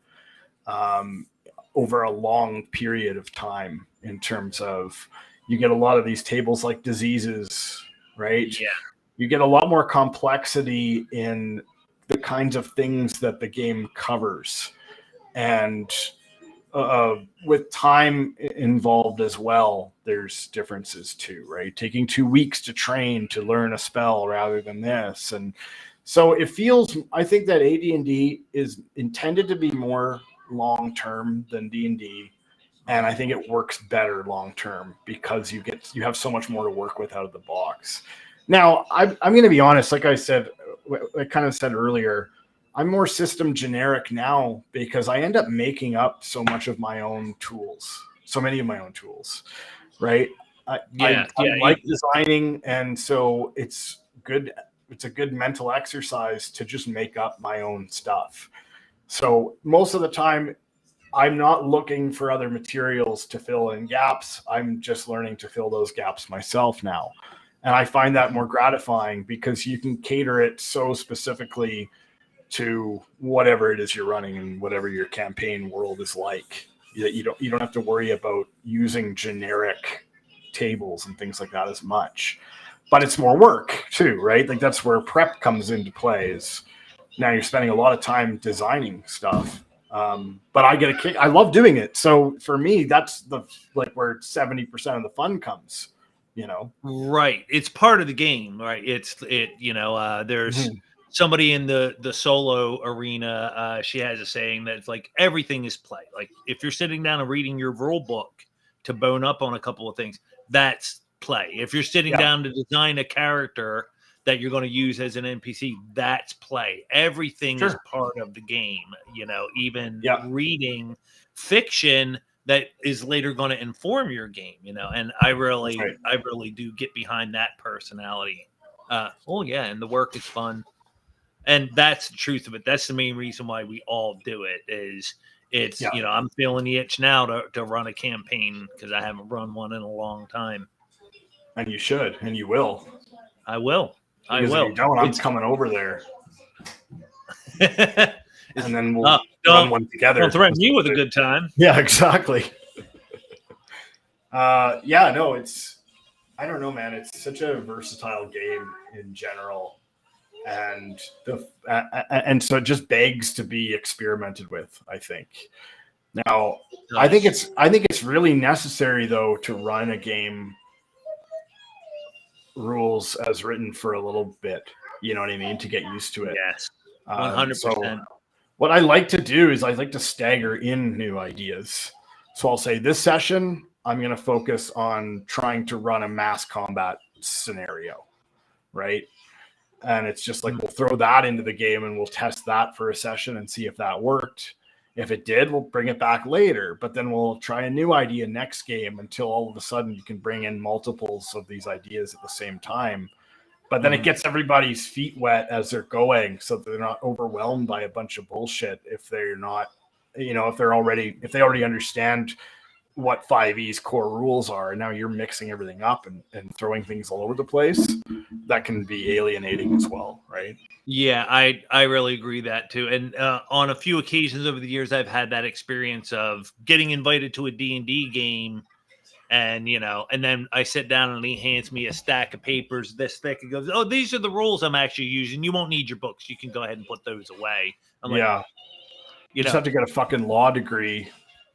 over a long period of time, in terms of you get a lot of these tables like diseases, right? Yeah. You get a lot more complexity in the kinds of things that the game covers. And with time involved as well, there's differences too, right? Taking 2 weeks to train to learn a spell rather than this. And so it feels, I think that AD&D is intended to be more long-term than D&D. And I think it works better long-term because you have so much more to work with out of the box. Now, I'm going to be honest, like I said, I kind of said earlier, I'm more system generic now because I end up making up so much of my own tools, so many of my own tools, right? I like designing, and so it's good. It's a good mental exercise to just make up my own stuff. So most of the time, I'm not looking for other materials to fill in gaps. I'm just learning to fill those gaps myself now. And I find that more gratifying because you can cater it so specifically to whatever it is you're running and whatever your campaign world is like. You don't have to worry about using generic tables and things like that as much. But it's more work too, right? Like that's where prep comes into play. Is now you're spending a lot of time designing stuff. But I get a kick. I love doing it. So for me, that's where 70% of the fun comes. Right. It's part of the game, right? There's somebody in the solo arena. She has a saying that it's like everything is play. Like if you're sitting down and reading your rule book to bone up on a couple of things, that's play. If you're sitting down to design a character that you're going to use as an NPC, that's play. Everything is part of the game, even reading fiction that is later going to inform your game, and I really do get behind that personality. And the work is fun. And that's the truth of it. That's the main reason why we all do it I'm feeling the itch now to run a campaign because I haven't run one in a long time. And you should, and you will. I will. Because if you don't, I'm coming over there. And then we'll run one together. Don't threaten you with a good time. Yeah, exactly. I don't know, man. It's such a versatile game in general. And so it just begs to be experimented with, I think. Now, I think it's really necessary though to run a game rules as written for a little bit. You know what I mean? To get used to it. Yes. 100%. So what I like to do is I like to stagger in new ideas. So I'll say this session, I'm going to focus on trying to run a mass combat scenario, right? And it's just like we'll throw that into the game and we'll test that for a session and see if that worked. If it did, we'll bring it back later, but then we'll try a new idea next game until all of a sudden you can bring in multiples of these ideas at the same time. But then it gets everybody's feet wet as they're going so that they're not overwhelmed by a bunch of bullshit if they're not, if they already understand what 5e's core rules are. And now you're mixing everything up and throwing things all over the place. That can be alienating as well, right? Yeah, I really agree that too. And on a few occasions over the years, I've had that experience of getting invited to a D&D game. And, and then I sit down and he hands me a stack of papers this thick and goes, "Oh, these are the rules I'm actually using. You won't need your books. You can go ahead and put those away." I'm like, you just have to get a fucking law degree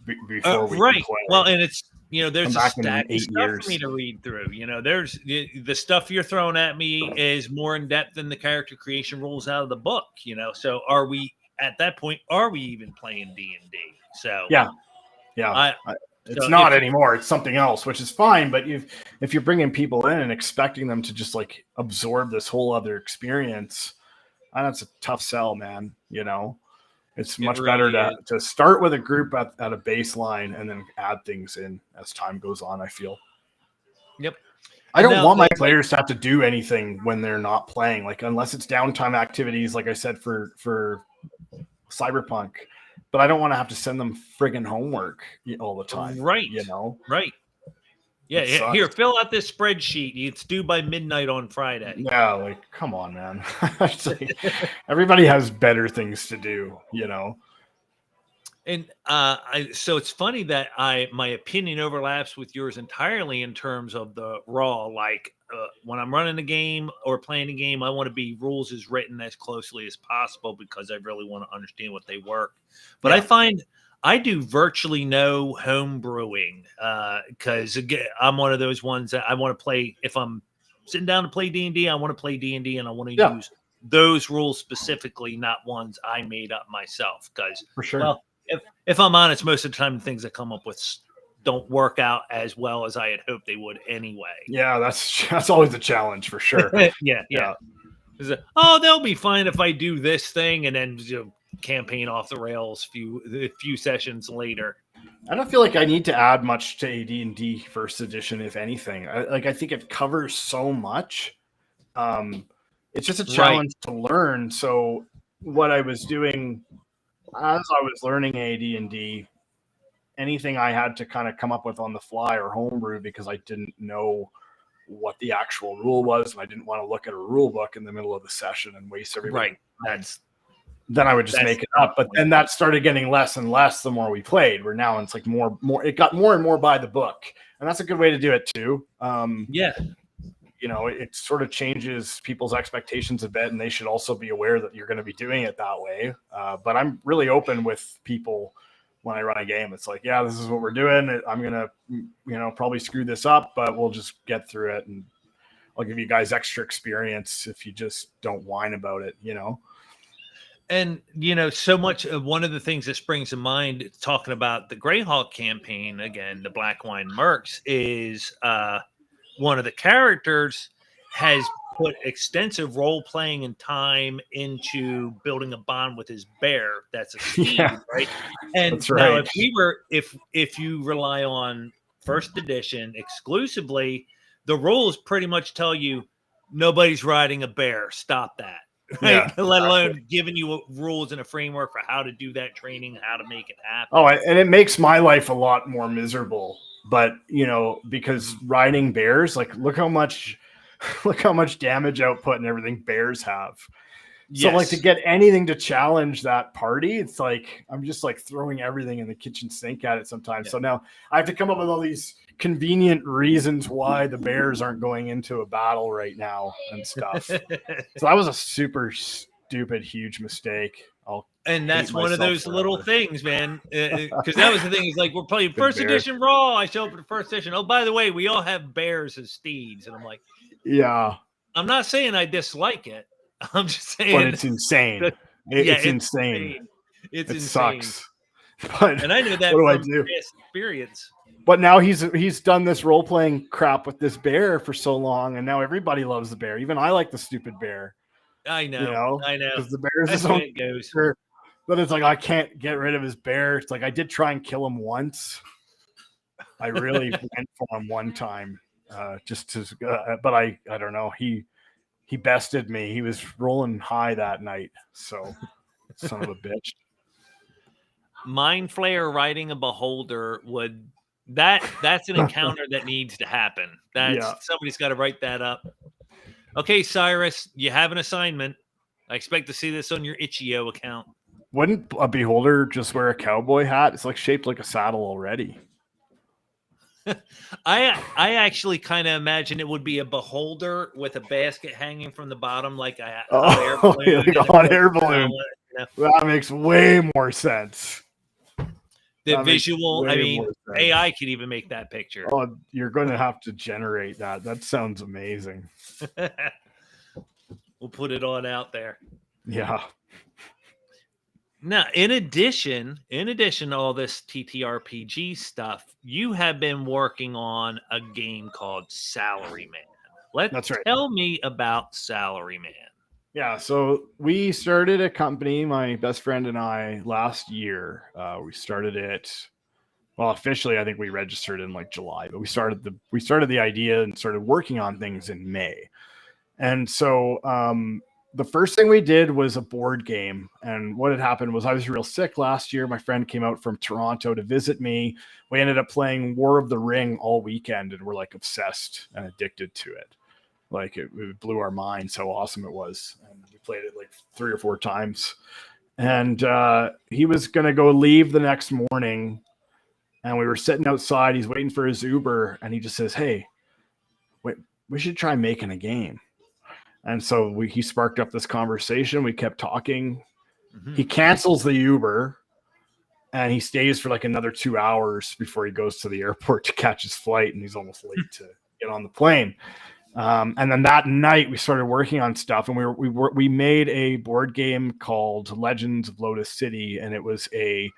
before we can play. Well, and it's, there's a stack of stuff for me to read through. There's the stuff you're throwing at me is more in depth than the character creation rules out of the book, So are we at that point? Are we even playing D&D? So it's not anymore. It's something else, which is fine. But if you're bringing people in and expecting them to just like absorb this whole other experience, that's a tough sell, man. It's much better to start with a group at a baseline and then add things in as time goes on, I feel. Yep. I don't want my players to have to do anything when they're not playing, like unless it's downtime activities, like I said, for Cyberpunk. But I don't want to have to send them friggin' homework all the time. Right. Right. Yeah. Here, fill out this spreadsheet. It's due by midnight on Friday. Yeah. Like, come on, man. Everybody has better things to do, And so it's funny that my opinion overlaps with yours entirely in terms of the raw. Like when I'm running a game or playing a game, I want to be rules as written as closely as possible because I really want to understand what they work. But I find I do virtually no home brewing because again, I'm one of those ones that I want to play. If I'm sitting down to play D&D, I want to play D&D, and I want to use those rules specifically, not ones I made up myself. Because, for sure. well, if I'm honest, most of the time the things that come up with don't work out as well as I had hoped they would anyway. Yeah, that's always a challenge for sure. Yeah. Oh, they'll be fine if I do this thing, and then campaign off the rails a few sessions later. I don't feel like I need to add much to AD&D First Edition, if anything. I think it covers so much. It's just a challenge to learn. So what I was doing as I was learning AD&D, anything I had to kind of come up with on the fly or homebrew because I didn't know what the actual rule was, and I didn't want to look at a rule book in the middle of the session and waste everybody. Then I would just make it up. But then that started getting less and less the more we played. Where now it's like more. It got more and more by the book, and that's a good way to do it too. It sort of changes people's expectations a bit, and they should also be aware that you're going to be doing it that way. But I'm really open with people when I run a game. It's like, yeah, this is what we're doing. I'm gonna, probably screw this up, but we'll just get through it, and I'll give you guys extra experience if you just don't whine about it. And, so much of one of the things that springs to mind talking about the Greyhawk campaign, again, the Black Wine Mercs, is one of the characters has put extensive role playing and time into building a bond with his bear. That's a steed, right? And now if you rely on First Edition exclusively, the rules pretty much tell you nobody's riding a bear. Stop that. Right? Let alone giving you rules and a framework for how to do that training, how to make it happen. Oh, and it makes my life a lot more miserable. But because riding bears, like look how much damage output and everything bears have. So like to get anything to challenge that party, it's like I'm just like throwing everything in the kitchen sink at it sometimes. So now I have to come up with all these convenient reasons why the bears aren't going into a battle right now and stuff. So that was a super stupid, huge mistake. And that's one of those little things, man. Because that was the thing. Is like we're playing First Edition Raw. I show up at First Edition. Oh, by the way, we all have bears as steeds, and I'm like, yeah. I'm not saying I dislike it. I'm just saying, but it's insane. It's insane. It sucks. But and I know that what from do I do? Experience. But now he's done this role playing crap with this bear for so long, and now everybody loves the bear. Even I like the stupid bear. I know. Because the bear is his own bear. But it's like I can't get rid of his bear. It's like I did try and kill him once. I really went for him one time, but I don't know. He bested me. He was rolling high that night. So son of a bitch. Mind Flayer riding a beholder that's an encounter that needs to happen. Somebody's got to write that up. Okay, Cyrus, you have an assignment. I expect to see this on your Itch.io account. Wouldn't a beholder just wear a cowboy hat? It's like shaped like a saddle already. I actually kind of imagine it would be a beholder with a basket hanging from the bottom, like a hot air balloon. Like a hot air balloon. That makes way more sense. The visual, AI could even make that picture. Oh, you're going to have to generate that. That sounds amazing. We'll put it on out there. Yeah. Now, in addition to all this TTRPG stuff, you have been working on a game called Salaryman. Tell me about Salaryman. Yeah, so we started a company, my best friend and I, last year. We started it. Well, officially, I think we registered in like July, but we started the idea and started working on things in May. And so the first thing we did was a board game. And what had happened was I was real sick last year. My friend came out from Toronto to visit me. We ended up playing War of the Ring all weekend, and we're like obsessed and addicted to it. Like it blew our minds how awesome it was. And we played it like 3 or 4 times. And he was going to go leave the next morning. And we were sitting outside. He's waiting for his Uber. And he just says, "Hey, wait, we should try making a game." And so he sparked up this conversation. We kept talking. Mm-hmm. He cancels the Uber. and he stays for like another 2 hours before he goes to the airport to catch his flight, and he's almost late to get on the plane. And then that night we started working on stuff, and we made a board game called Legends of Lotus City, and it was a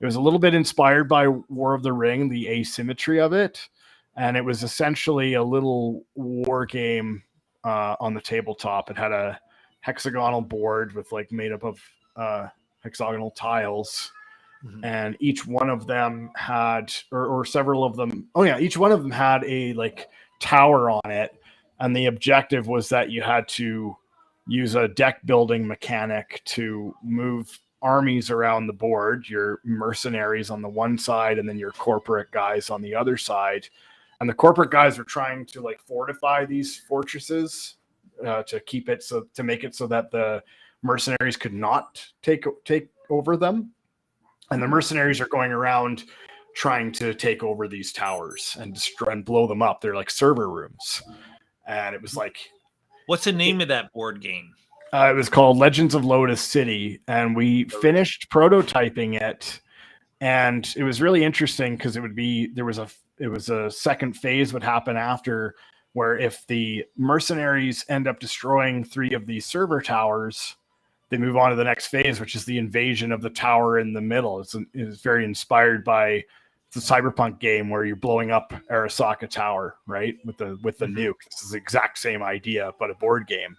little bit inspired by War of the Ring, the asymmetry of it, and it was essentially a little war game on the tabletop. It had a hexagonal board with like made up of hexagonal tiles. Mm-hmm. And each one of them had, or several of them, each one of them had a like tower on it. And the objective was that you had to use a deck building mechanic to move armies around the board, your mercenaries on the one side, and then your corporate guys on the other side. And the corporate guys were trying to like fortify these fortresses to keep it to make it so that the mercenaries could not take over them. And the mercenaries are going around trying to take over these towers and destroy and blow them up. They're like server rooms. And it was like... What's the name of that board game? It was called Legends of Lotus City. And we finished prototyping it. And it was really interesting because it was a second phase would happen after, where if the mercenaries end up destroying 3 of these server towers, they move on to the next phase, which is the invasion of the tower in the middle. It's very inspired by the Cyberpunk game where you're blowing up Arasaka Tower, right? With the nuke. This is the exact same idea, but a board game.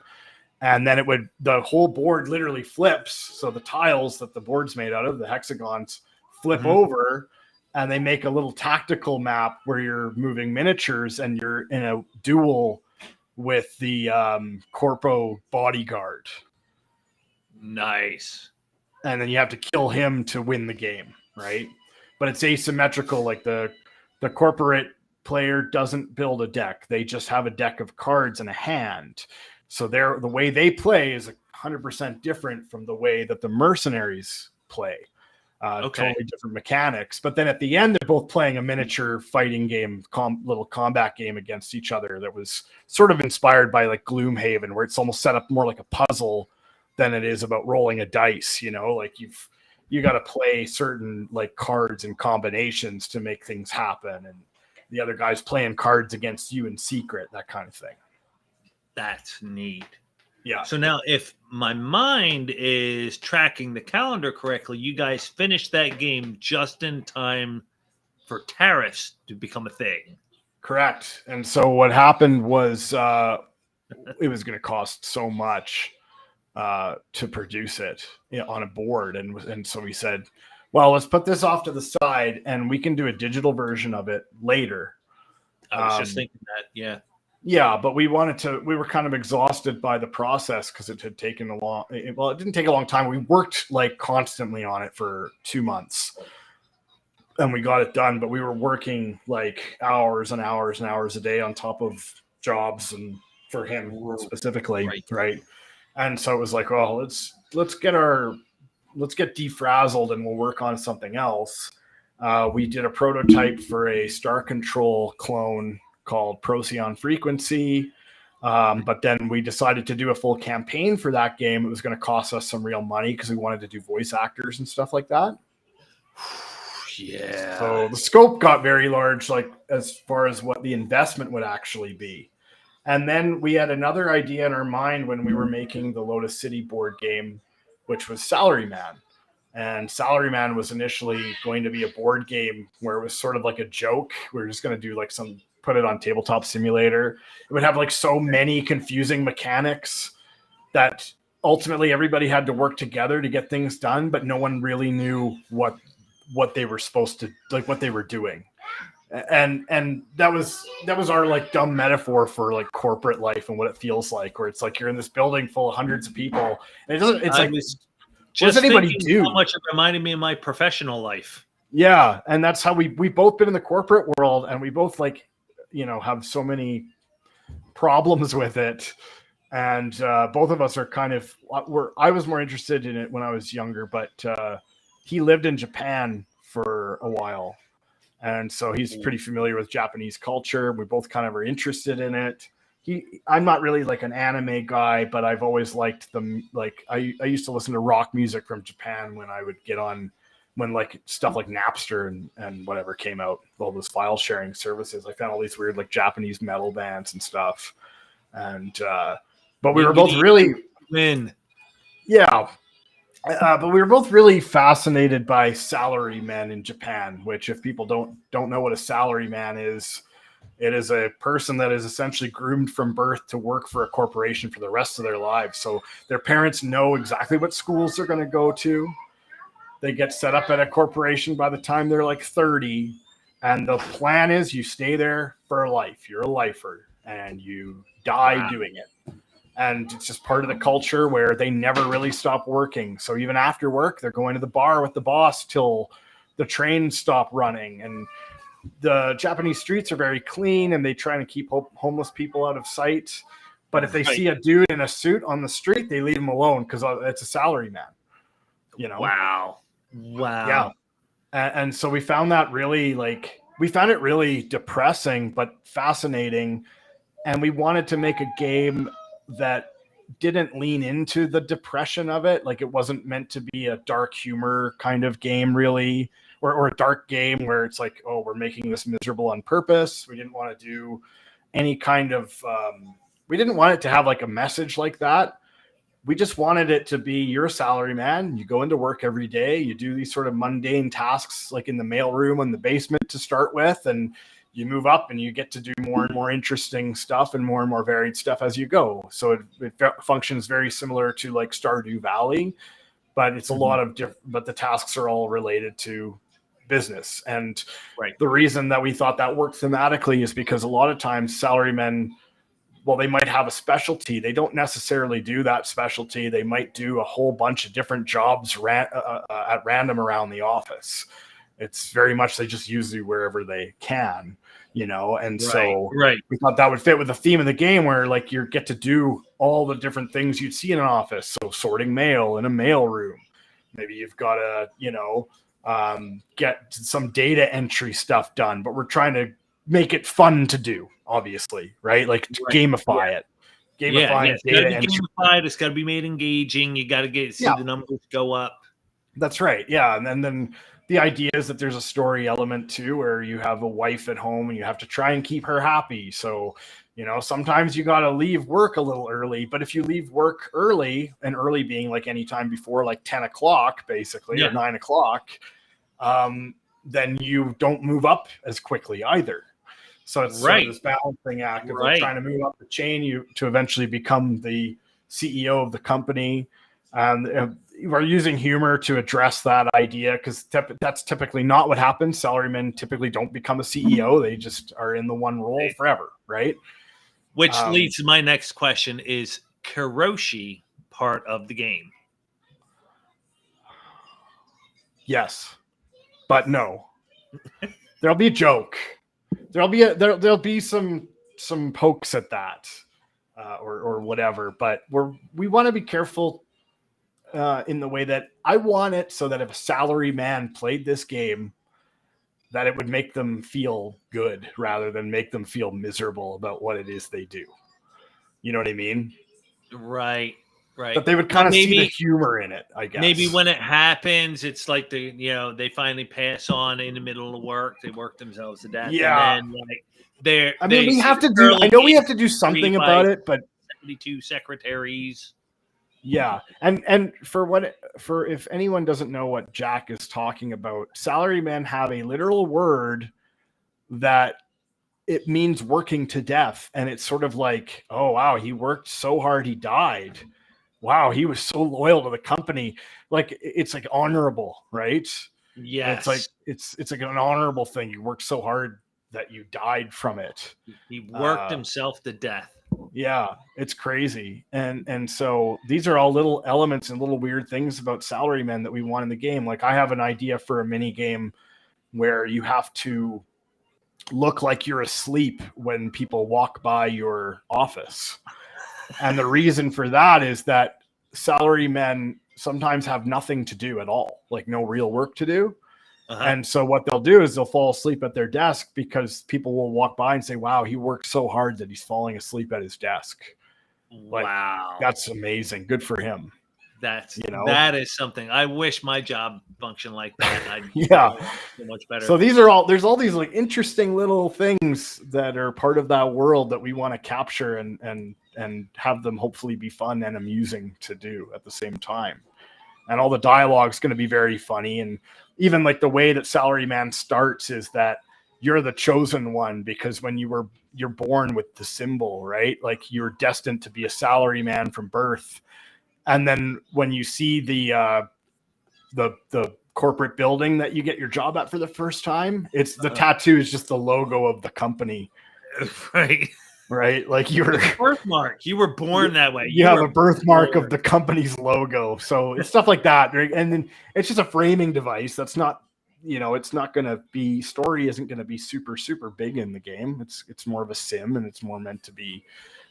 And then the whole board literally flips. So the tiles that the board's made out of, the hexagons, flip over, and they make a little tactical map where you're moving miniatures and you're in a duel with the Corpo bodyguard. Nice. And then you have to kill him to win the game, right? But it's asymmetrical. Like the corporate player doesn't build a deck. They just have a deck of cards and a hand. So the way they play is 100% different from the way that the mercenaries play. Totally different mechanics. But then at the end, they're both playing a miniature fighting game, little combat game against each other that was sort of inspired by like Gloomhaven, where it's almost set up more like a puzzle than it is about rolling a dice. Like you got to play certain like cards and combinations to make things happen, and the other guy's playing cards against you in secret, that kind of thing. That's neat. Yeah. So now, if my mind is tracking the calendar correctly, you guys finished that game just in time for tariffs to become a thing. Correct. And so what happened was it was going to cost so much to produce it on a board. And so we said, well, let's put this off to the side and we can do a digital version of it later. I was just thinking that, yeah. Yeah, but we were kind of exhausted by the process because it had taken it didn't take a long time. We worked like constantly on it for 2 months and we got it done, but we were working like hours and hours and hours a day on top of jobs, and for him specifically. Right. And so it was like, well, let's get defrazzled and we'll work on something else. We did a prototype for a Star Control clone called Procyon Frequency. But then we decided to do a full campaign for that game. It was going to cost us some real money because we wanted to do voice actors and stuff like that. Yeah. So the scope got very large, like as far as what the investment would actually be. And then we had another idea in our mind when we were making the Lotus City board game, which was Salaryman. And Salaryman was initially going to be a board game where it was sort of like a joke. We were just going to do like put it on Tabletop Simulator. It would have like so many confusing mechanics that ultimately everybody had to work together to get things done, but no one really knew what they were supposed to, like what they were doing. And that was our like dumb metaphor for like corporate life and what it feels like, where it's like you're in this building full of hundreds of people. And it's like, what does anybody do? How much it reminded me of my professional life. Yeah. And that's how we've both been in the corporate world, and we both like, have so many problems with it. And both of us are kind of, I was more interested in it when I was younger, but he lived in Japan for a while. And so he's pretty familiar with Japanese culture. We both kind of are interested in it. I'm not really like an anime guy, but I've always liked them. Like I used to listen to rock music from Japan when I would get on when like stuff like Napster and whatever came out, all those file sharing services. I found all these weird like Japanese metal bands and stuff. And but we were both really yeah. But we were both really fascinated by salarymen in Japan, which if people don't know what a salaryman is, it is a person that is essentially groomed from birth to work for a corporation for the rest of their lives. So their parents know exactly what schools they're going to go to. They get set up at a corporation by the time they're like 30. And the plan is you stay there for life. You're a lifer and you die doing it. And it's just part of the culture where they never really stop working. So even after work, they're going to the bar with the boss till the trains stop running. And the Japanese streets are very clean and they try to keep homeless people out of sight. But if they see a dude in a suit on the street, they leave him alone because it's a salary man. You know? Wow. Yeah. And so we found that we found it really depressing, but fascinating. And we wanted to make a game that didn't lean into the depression of it. Like it wasn't meant to be a dark humor kind of game really, or a dark game where it's like, oh, we're making this miserable on purpose. We didn't want to do any kind of, we didn't want it to have like a message like that. We just wanted it to be, you're a salary man. You go into work every day. You do these sort of mundane tasks like in the mailroom in the basement to start with. And you move up and you get to do more and more interesting stuff and more varied stuff as you go. So it functions very similar to like Stardew Valley, but it's a lot of but the tasks are all related to business. And the reason that we thought that worked thematically is because a lot of times salarymen, well, they might have a specialty. They don't necessarily do that specialty. They might do a whole bunch of different jobs at random around the office. It's very much, they just use you wherever they can, you know? And so we thought that would fit with the theme of the game where like you get to do all the different things you'd see in an office. So sorting mail in a mail room. Maybe you've got to, you know, get some data entry stuff done, but we're trying to make it fun to do, obviously, right? Like to gamify it. Gamify data entry. Gamified. It's got to be made engaging. You got to see the numbers go up. That's right. Yeah. And then the idea is that there's a story element too, where you have a wife at home and you have to try and keep her happy. So, you know, sometimes you got to leave work a little early, but if you leave work early, and early being like anytime before like 10 o'clock, basically, or 9 o'clock, then you don't move up as quickly either. So it's sort of this balancing act of like trying to move up the chain to eventually become the CEO of the company. And we're using humor to address that idea because that's typically not what happens. Salarymen typically don't become a CEO. They just are in the one role forever, right? Which leads to my next question: is Karoshi part of the game? Yes, but no. There'll be a joke. There'll be some pokes at that, or whatever. But we want to be careful in the way that I want it, so that if a salary man played this game, that it would make them feel good rather than make them feel miserable about what it is they do. You know what I mean? Right. But they would kind of see the humor in it, I guess. Maybe when it happens, it's like they finally pass on in the middle of work. They work themselves to death. Yeah. And then we have to do. I know we have to do something about it, but 72 secretaries. Yeah, and for if anyone doesn't know what Jack is talking about, salarymen have a literal word that it means working to death, and it's sort of like, oh wow, he worked so hard he died. Wow, he was so loyal to the company. Like it's like honorable, right? Yeah, it's like an honorable thing. You worked so hard that you died from it. He worked himself to death. Yeah, it's crazy. And so these are all little elements and little weird things about salarymen that we want in the game. Like I have an idea for a mini game where you have to look like you're asleep when people walk by your office. And the reason for that is that salarymen sometimes have nothing to do at all, like no real work to do. And so what they'll do is they'll fall asleep at their desk because people will walk by and say, wow, he worked so hard that he's falling asleep at his desk. Like, wow. That's amazing. Good for him. That is something. I wish my job functioned like that. Yeah. So much better. So there's all these like interesting little things that are part of that world that we want to capture and have them hopefully be fun and amusing to do at the same time. And all the dialogue is going to be very funny. And even like the way that Salaryman starts is that you're the chosen one, because when you're born with the symbol, right? Like you're destined to be a salaryman from birth. And then when you see the corporate building that you get your job at for the first time, it's the tattoo is just the logo of the company. Right. Like you're birthmark. You were born that way. You have a birthmark of the company's logo. So it's stuff like that. And then it's just a framing device. That's not, it's not going to be, story isn't going to be super, super big in the game. It's more of a sim, and it's more meant to be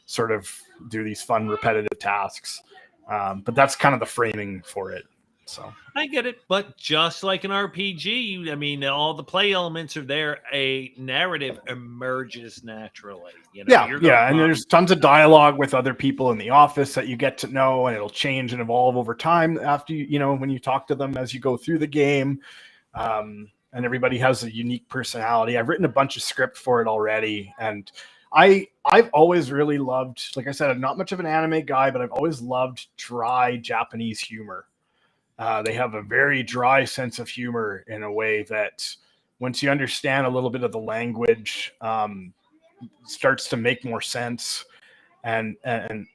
sort of do these fun, repetitive tasks. But that's kind of the framing for it. So I get it, but just like an RPG, I mean, all the play elements are there. A narrative emerges naturally. Yeah, and there's tons of dialogue with other people in the office that you get to know, and it'll change and evolve over time after when you talk to them as you go through the game. And everybody has a unique personality. I've written a bunch of script for it already, and I've always really loved, like I said, I'm not much of an anime guy, but I've always loved dry Japanese humor. They have a very dry sense of humor in a way that once you understand a little bit of the language, starts to make more sense. And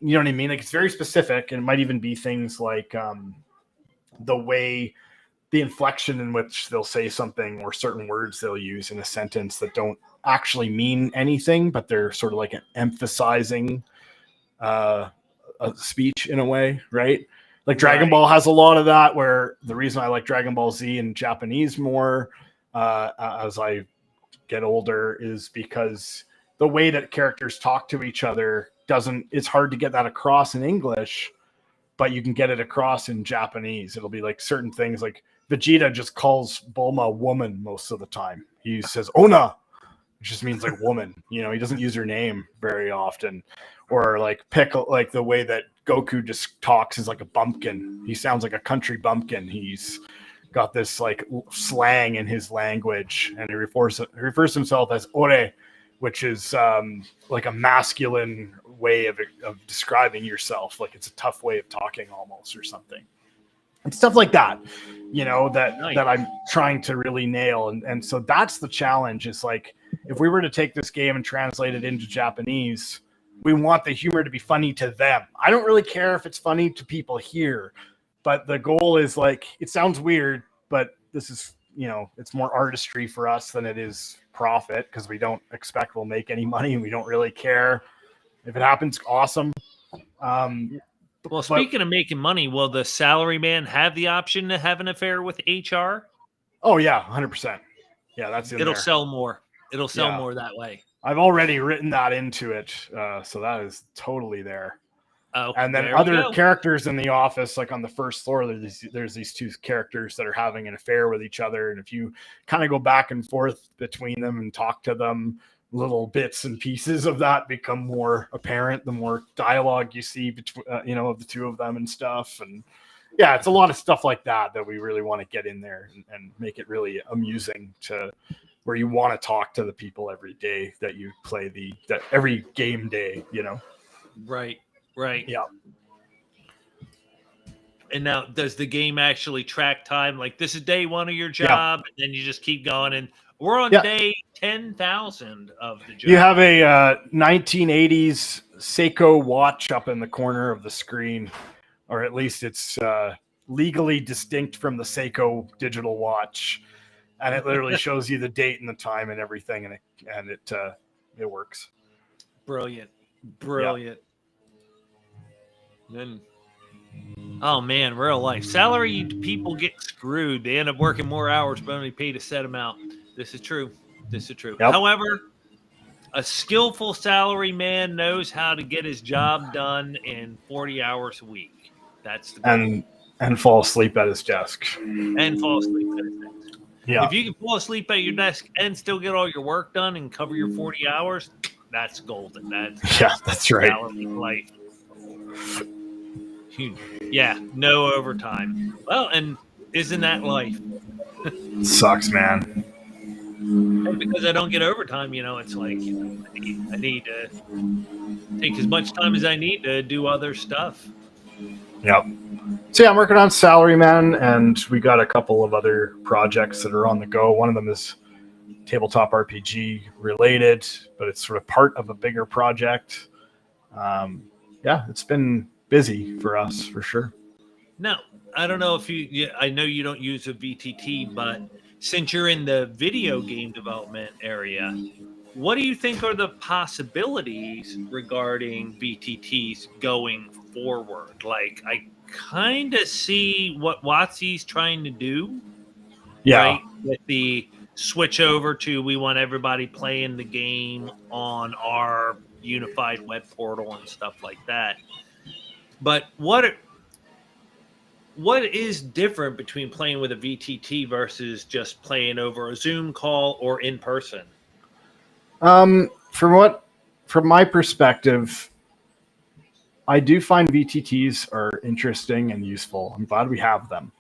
you know what I mean? Like it's very specific, and it might even be things like the way, the inflection in which they'll say something, or certain words they'll use in a sentence that don't actually mean anything, but they're sort of like emphasizing a speech in a way, right? Like Dragon Ball has a lot of that, where the reason I like Dragon Ball Z in Japanese more as I get older is because the way that characters talk to each other it's hard to get that across in English, but you can get it across in Japanese. It'll be like certain things, like Vegeta just calls Bulma woman most of the time. He says Ona, which just means like woman. He doesn't use her name very often. Or like Pickle, like the way that Goku just talks is like a bumpkin. He sounds like a country bumpkin. He's got this like slang in his language, and he refers to himself as ore, which is like a masculine way of describing yourself. Like it's a tough way of talking almost, or something. And stuff like that, that I'm trying to really nail. And so that's the challenge, is like, if we were to take this game and translate it into Japanese, we want the humor to be funny to them. I don't really care if it's funny to people here, but the goal is like, it sounds weird, but this is, it's more artistry for us than it is profit, because we don't expect we'll make any money, and we don't really care. If it happens, awesome. Well, speaking of making money, will the salaryman have the option to have an affair with HR? Oh yeah, 100%. Yeah, that's It'll sell more. It'll sell more that way. I've already written that into it, so that is totally there. Oh, and then other characters in the office, like on the first floor, there's these two characters that are having an affair with each other, and if you kind of go back and forth between them and talk to them, little bits and pieces of that become more apparent the more dialogue you see between of the two of them and stuff. And yeah, it's a lot of stuff like that we really want to get in there and make it really amusing, to where you want to talk to the people every day that you play that every game day, Right. Yeah. And now, does the game actually track time? Like, this is day one of your job, and then you just keep going, and we're on day 10,000 of the job. You have a 1980s Seiko watch up in the corner of the screen, or at least it's legally distinct from the Seiko digital watch, and it literally shows you the date and the time and everything, and it works. Brilliant. Then, oh man, real life salaried people get screwed. They end up working more hours, but only paid a set amount. This is true. Yep. However, a skillful salary man knows how to get his job done in 40 hours a week. That's the goal. And fall asleep at his desk. Yeah. If you can fall asleep at your desk and still get all your work done and cover your 40 hours, that's golden. That's right. Life. Yeah, no overtime. Well, and isn't that life? Sucks, man. And because I don't get overtime, it's like, I need to take as much time as I need to do other stuff. Yep. So yeah, I'm working on Salary Man, and we got a couple of other projects that are on the go. One of them is tabletop RPG related, but it's sort of part of a bigger project. Yeah, it's been busy for us for sure. Now, I don't know if I know you don't use a VTT, but since you're in the video game development area, what do you think are the possibilities regarding VTTs going forward? Like, I kind of see what WotC's trying to do, Yeah. right? With the switch over to we want everybody playing the game on our unified web portal and stuff like that. But what is different between playing with a VTT versus just playing over a Zoom call or in person? From my perspective, I do find VTTs are interesting and useful. I'm glad we have them.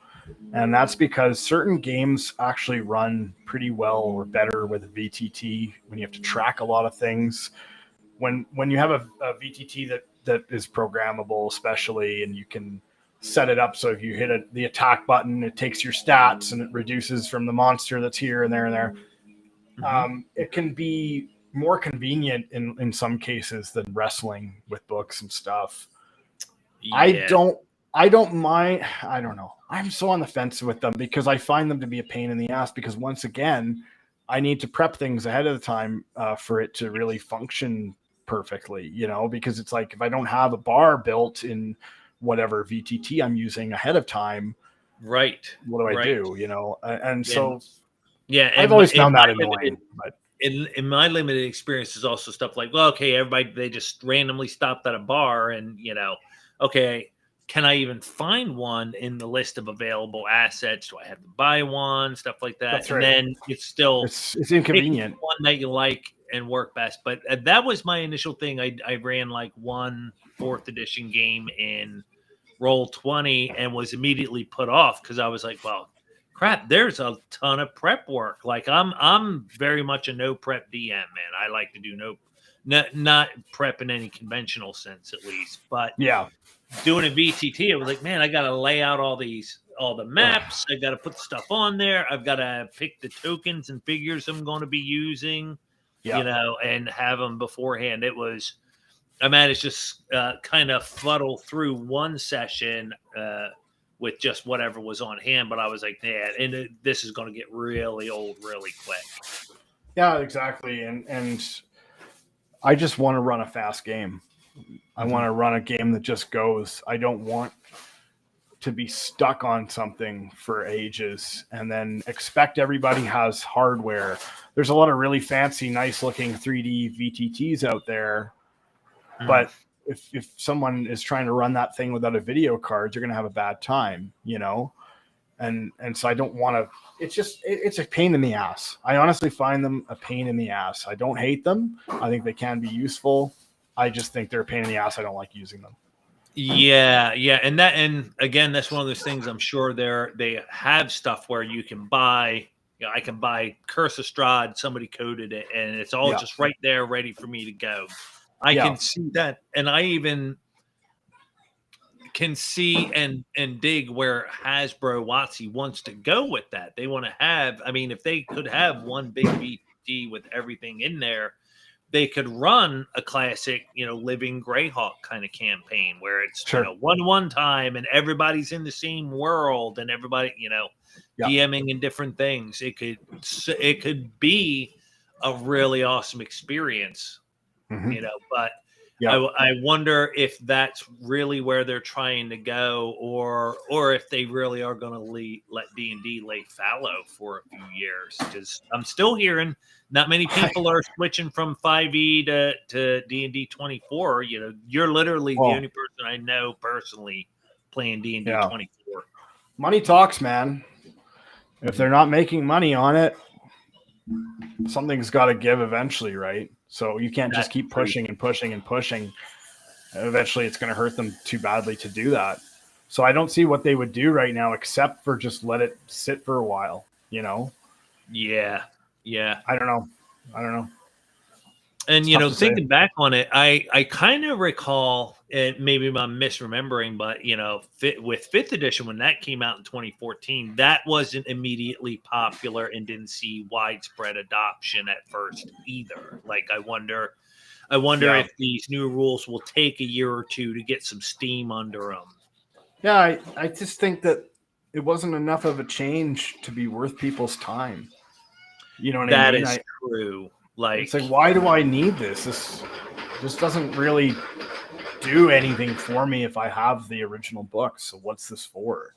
And that's because certain games actually run pretty well or better with a VTT when you have to track a lot of things. When you have a VTT that is programmable, especially, and you can set it up so if you hit the attack button, it takes your stats and it reduces from the monster that's here and there and there. Mm-hmm. It can be more convenient in some cases than wrestling with books and stuff. Yeah. I don't mind. I don't know. I'm so on the fence with them because I find them to be a pain in the ass because once again, I need to prep things ahead of the time for it to really function perfectly, because it's like if I don't have a bar built in whatever VTT I'm using ahead of time, Right. what do I do, And so yeah, I've always found that annoying. But in my limited experience is also stuff like, well, okay, everybody, they just randomly stopped at a bar and, okay, can I even find one in the list of available assets? Do I have to buy one? Stuff like that. That's and right. then it's still it's inconvenient. one that you like and work best. But that was my initial thing. I ran like one 4th edition game in Roll20 and was immediately put off because I was like, well, crap, there's a ton of prep work. Like I'm very much a no prep DM, man. I like to do not prep in any conventional sense, at least. But yeah, doing a VTT, I was like, man, I got to lay out all the maps. I got to put the stuff on there. I've got to pick the tokens and figures I'm going to be using, and have them beforehand. I managed to just kind of fuddle through one session with just whatever was on hand. But I was like, man, this is going to get really old really quick. Yeah, exactly. And I just want to run a fast game. I want to run a game that just goes. I don't want to be stuck on something for ages and then expect everybody has hardware. There's a lot of really fancy, nice looking 3D VTTs out there. But if someone is trying to run that thing without a video card, you're going to have a bad time, And so I don't want to. It's a pain in the ass. I honestly find them a pain in the ass. I don't hate them. I think they can be useful. I just think they're a pain in the ass. I don't like using them. Yeah, and again, that's one of those things. I'm sure they have stuff where you can buy. I can buy Curse of Strahd. Somebody coded it, and it's all just right there, ready for me to go. I can see that, and I even can see and dig where Hasbro WotC wants to go with that. They want to have. I mean, if they could have one big VTT with everything in there, they could run a classic, Living Greyhawk kind of campaign where it's one time and everybody's in the same world and everybody, DMing in different things. It could be a really awesome experience, but I wonder if that's really where they're trying to go, or if they really are going to let D&D lay fallow for a few years. Because I'm still hearing not many people are switching from 5e to D&D 24. You're literally the only person I know personally playing D&D 24. Money talks, man. If they're not making money on it, something's got to give eventually, right? So you can't just keep pushing and pushing and pushing. Eventually, it's going to hurt them too badly to do that. So I don't see what they would do right now except for just let it sit for a while, Yeah. I don't know. And It's tough to say. thinking back on it, I kind of recall it. Maybe I'm misremembering, but with fifth edition when that came out in 2014, that wasn't immediately popular and didn't see widespread adoption at first either. Like I wonder Yeah. if these new rules will take a year or two to get some steam under them. Yeah, I just think that it wasn't enough of a change to be worth people's time. You know what I That mean? is true. It's like, why do I need this? This doesn't really do anything for me if I have the original book. So what's this for?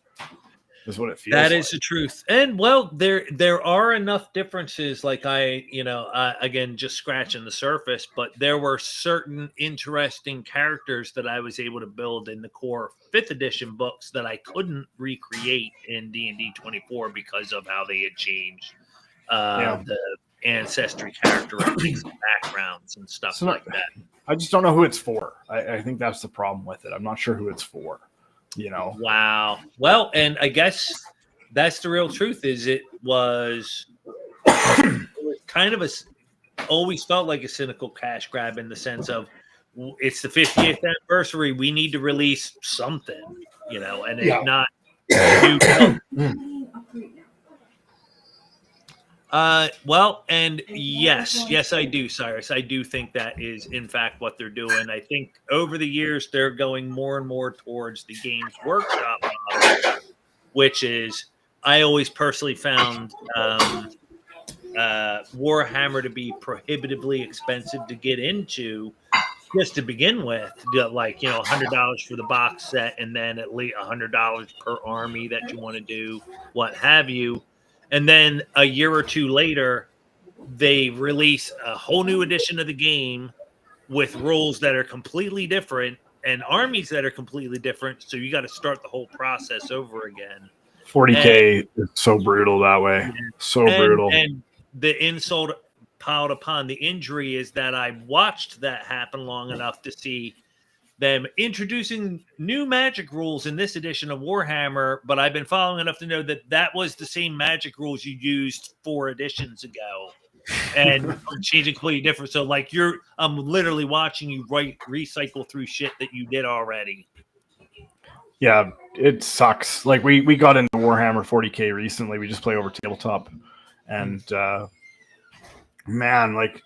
Is what it feels that like. is the truth. And well, there are enough differences. Like again, just scratching the surface, but there were certain interesting characters that I was able to build in the core fifth edition books that I couldn't recreate in D&D 24 because of how they had changed the ancestry characteristics and backgrounds and stuff like that. I just don't know who it's for. I think that's the problem with it. I'm not sure who it's for. Wow. Well, and I guess that's the real truth. Is it was kind of always felt like a cynical cash grab in the sense of it's the 50th anniversary. We need to release something, and it's not. Well, and yes, I do, Cyrus. I do think that is, in fact, what they're doing. I think over the years, they're going more and more towards the Games Workshop model, which is, I always personally found Warhammer to be prohibitively expensive to get into just to begin with. Like, $100 for the box set and then at least $100 per army that you want to do, what have you. And then a year or two later, they release a whole new edition of the game with rules that are completely different and armies that are completely different. So you got to start the whole process over again. 40K is so brutal that way. So brutal. And the insult piled upon the injury is that I watched that happen long enough to see them introducing new magic rules in this edition of Warhammer, but I've been following enough to know that was the same magic rules you used 4 editions ago, and changing completely different. So, like, I'm literally watching you recycle through shit that you did already. Yeah, it sucks. Like we got into Warhammer 40K recently. We just play over tabletop, and man, like.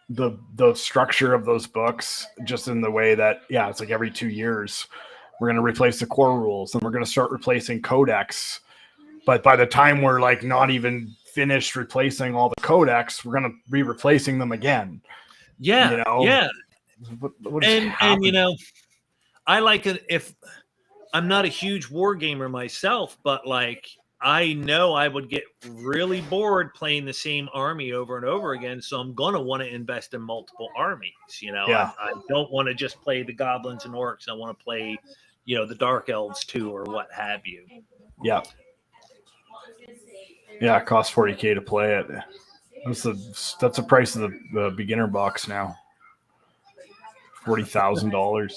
The structure of those books, just in the way that it's like every 2 years we're going to replace the core rules and we're going to start replacing codex, but by the time we're like not even finished replacing all the codex, we're going to be replacing them again. What and I like it. If I'm not a huge war gamer myself, but like I know I would get really bored playing the same army over and over again. So I'm going to want to invest in multiple armies. I don't want to just play the goblins and orcs. I want to play, the dark elves too, or what have you. Yeah. Yeah. It costs 40K to play it. That's the price of the beginner box now. $40,000.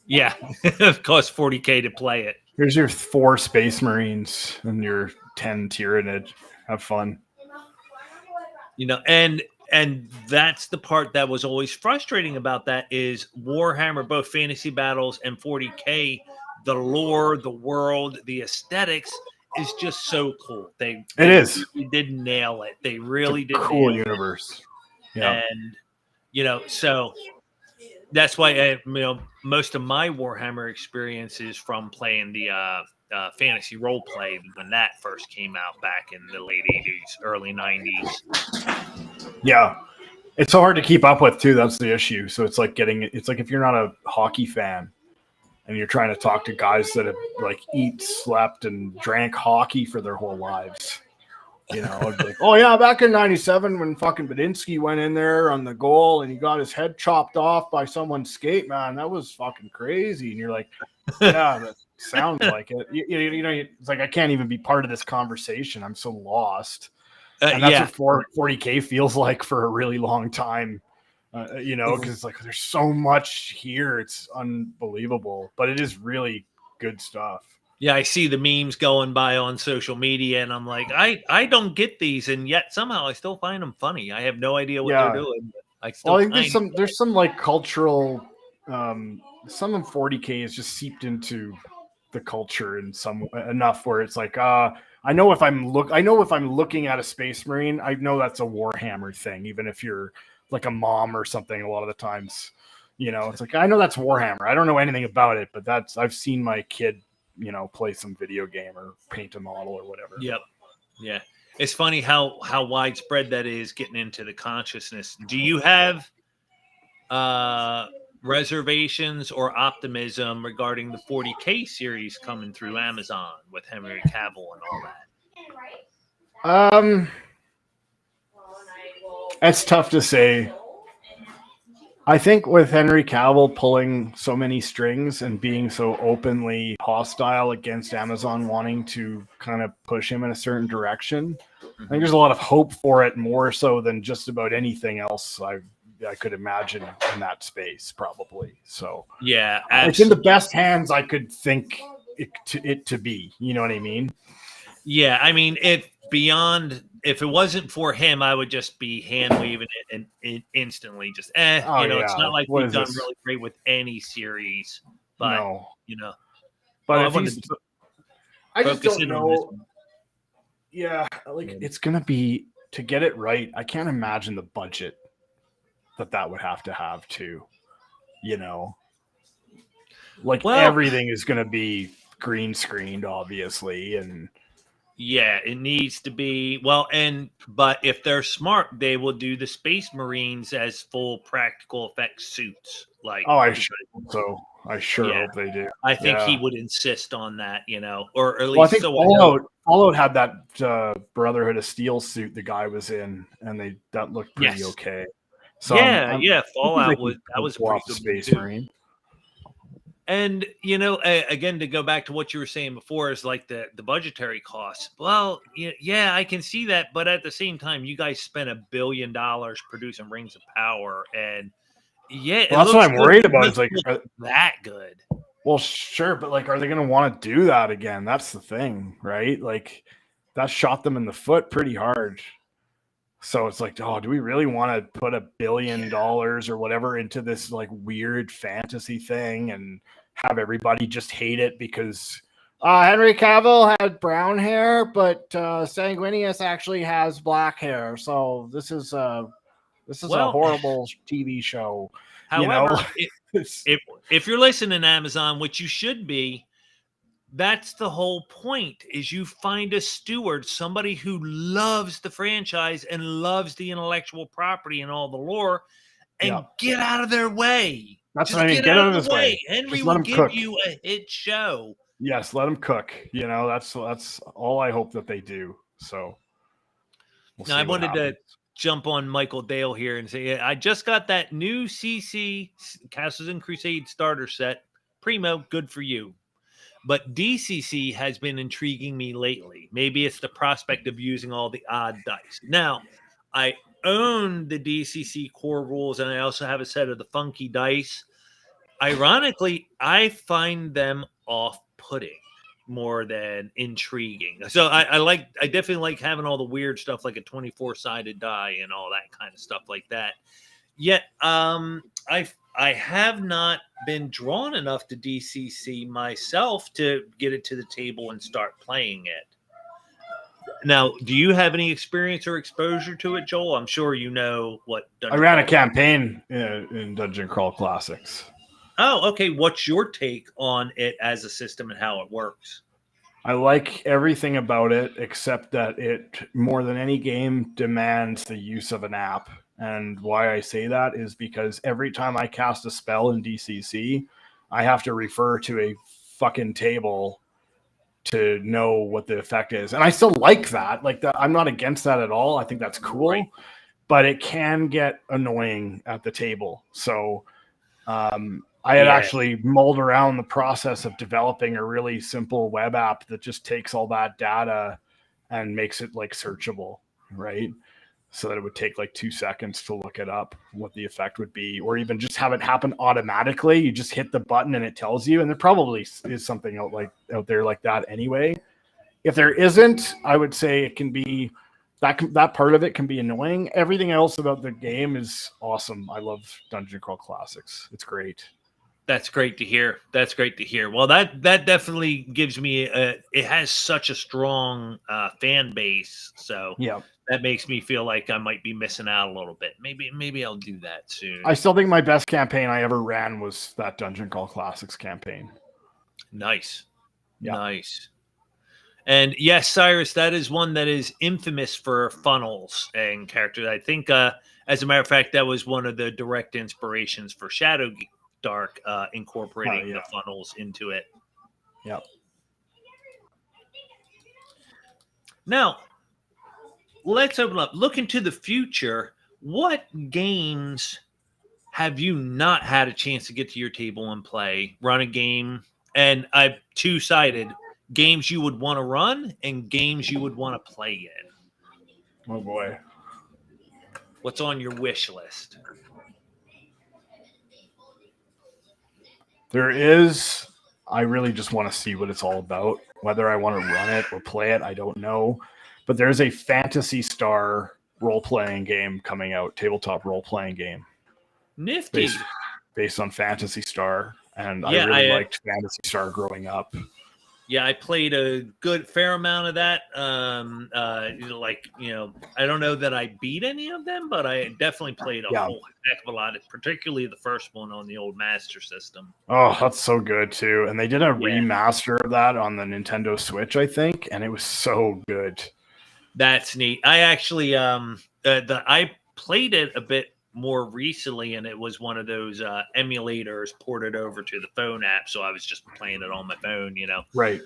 Yeah. It costs 40K to play it. Here's your 4 Space Marines and your 10 Tyranid. Have fun. And that's the part that was always frustrating about that is Warhammer, both Fantasy Battles and 40K, the lore, the world, the aesthetics is just so cool. They did nail it. They really did. Cool universe. Yeah. And, so that's why most of my Warhammer experience is from playing the fantasy role play when that first came out back in the late 80s, early 90s. Yeah, it's so hard to keep up with too. That's the issue. So it's like if you're not a hockey fan and you're trying to talk to guys that have like slept and drank hockey for their whole lives. Like, oh yeah, back in '97 when fucking Badinsky went in there on the goal and he got his head chopped off by someone's skate, man, that was fucking crazy. And you're like, yeah, that sounds like it. It's like I can't even be part of this conversation. I'm so lost. And that's what 40K feels like for a really long time. Because like there's so much here, it's unbelievable. But it is really good stuff. Yeah, I see the memes going by on social media, and I'm like, I don't get these, and yet somehow I still find them funny. I have no idea what they're doing, but I Well, still I think kind there's some like cultural, some of 40K is just seeped into the culture in some enough where it's like, I know if I'm looking at a Space Marine, I know that's a Warhammer thing, even if you're like a mom or something. A lot of the times, it's like, I know that's Warhammer. I don't know anything about it, but I've seen my kid, play some video game or paint a model or whatever. Yep. Yeah. It's funny how widespread that is getting into the consciousness. Do you have reservations or optimism regarding the 40K series coming through Amazon with Henry Cavill and all that? It's tough to say. I think with Henry Cavill pulling so many strings and being so openly hostile against Amazon wanting to kind of push him in a certain direction, I think there's a lot of hope for it, more so than just about anything else I could imagine in that space, probably. So yeah, it's in the best hands I could think it to be. You know what I mean? Yeah, I mean, if it wasn't for him, I would just be hand waving it and instantly just it's not like we've done really great with any series, but no. But I just don't know. Yeah, like it's gonna be, to get it right, I can't imagine the budget that would have to, like everything is gonna be green screened, obviously, and yeah, it needs to be but if they're smart, they will do the Space Marines as full practical effects suits. Like, I sure hope they do. I think he would insist on that, or at least. I think Fallout had that Brotherhood of Steel suit the guy was in, and that looked pretty okay. So Fallout was a pretty good Space Marine. And again, to go back to what you were saying before, is like the budgetary costs. Well, yeah, I can see that, but at the same time, you guys spent $1 billion producing Rings of Power, and that's what I'm worried about. Is like that good? Well, sure, but like, are they going to want to do that again? That's the thing, right? Like, that shot them in the foot pretty hard. So it's like, do we really want to put $1 billion or whatever into this like weird fantasy thing and have everybody just hate it because Henry Cavill had brown hair, but Sanguinius actually has black hair. So this is a horrible TV show. However, if you're listening to Amazon, which you should be, that's the whole point, is you find a steward, somebody who loves the franchise and loves the intellectual property and all the lore, and get out of their way. That's what I mean. Get out of his way. Henry will give you a hit show. Yes, let him cook. That's all I hope that they do. So now I wanted to jump on Michael Dale here and say, I just got that new CC Castles and Crusade starter set. Primo, good for you. But DCC has been intriguing me lately. Maybe it's the prospect of using all the odd dice. Now, I own the DCC core rules, and I also have a set of the funky dice. Ironically, I find them off-putting more than intriguing. So I definitely like having all the weird stuff, like a 24-sided die and all that kind of stuff like that. Yet, I have not been drawn enough to DCC myself to get it to the table and start playing it. Now, do you have any experience or exposure to it, Joel? I'm sure you know what. I ran a campaign in Dungeon Crawl Classics. Oh, okay. What's your take on it as a system and how it works? I like everything about it, except that it, more than any game, demands the use of an app. And why I say that is because every time I cast a spell in DCC, I have to refer to a fucking table to know what the effect is. And I still like that. Like, I'm not against that at all. I think that's cool. Right. But it can get annoying at the table. So I had actually mulled around the process of developing a really simple web app that just takes all that data and makes it like searchable, right? so that it would take like 2 seconds to look it up, what the effect would be, or even just have it happen automatically. You just hit the button and it tells you. And there probably is something out there like that anyway. If there isn't, I would say it can be that part of it can be annoying. Everything else about the game is awesome. I love Dungeon Crawl Classics. It's great. That's great to hear. That's great to hear. Well, that definitely gives me it has such a strong fan base. So yeah, that makes me feel like I might be missing out a little bit. Maybe I'll do that soon. I still think my best campaign I ever ran was that Dungeon Crawl Classics campaign. Nice. Yeah. Nice. And yes, Cyrus, that is one that is infamous for funnels and characters. I think, as a matter of fact, that was one of the direct inspirations for Shadow Dark, incorporating the funnels into it. Yep. Now, let's open up. Look into the future. What games have you not had a chance to get to your table and play? Run a game, and I've two-sided. Games you would want to run and games you would want to play in. Oh boy. What's on your wish list? I really just want to see what it's all about. Whether I want to run it or play it, I don't know. But there's a Phantasy Star role-playing game coming out, tabletop role-playing game. Nifty. Based on Phantasy Star. And I really liked Phantasy Star growing up. Yeah, I played a fair amount of that. I don't know that I beat any of them, but I definitely played a whole heck of a lot, particularly the first one on the old Master System. Oh, that's so good too. And they did a remaster of that on the Nintendo Switch, I think, and it was so good. That's neat. I actually I played it a bit more recently, and it was one of those emulators ported over to the phone app, so I was just playing it on my phone, Right.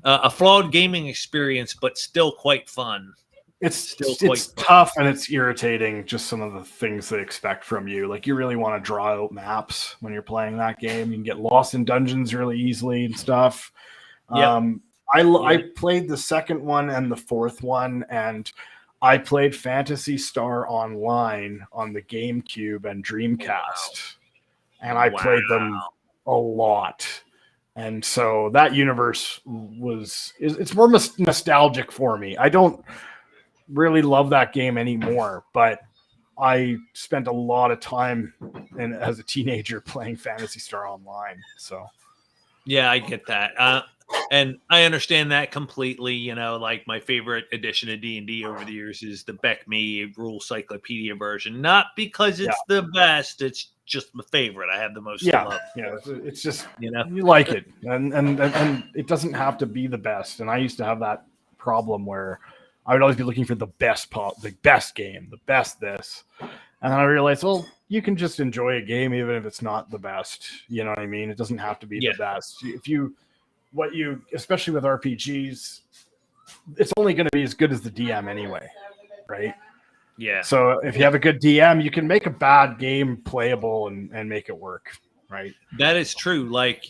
A flawed gaming experience, but still quite fun. It's tough and it's irritating, just some of the things they expect from you. Like, you really want to draw out maps when you're playing that game. You can get lost in dungeons really easily and stuff. I played the second one and the fourth one, and I played Phantasy Star Online on the GameCube and Dreamcast, and I played them a lot. And so that universe it's more nostalgic for me. I don't really love that game anymore, but I spent a lot of time as a teenager playing Phantasy Star Online. So yeah, I get that. And I understand that completely. Like, my favorite edition of D&D over the years is the Beck-Me Rule Cyclopedia version. Not because it's the best, it's just my favorite. I have the most love. Yeah, it's just, you like it. And it doesn't have to be the best. And I used to have that problem where I would always be looking for the best game, the best this. And then I realized, well, you can just enjoy a game even if it's not the best. You know what I mean? It doesn't have to be the best. Especially with RPGs, it's only going to be as good as the DM anyway, right? Yeah. So if you have a good DM, you can make a bad game playable and make it work, right? That is true. Like,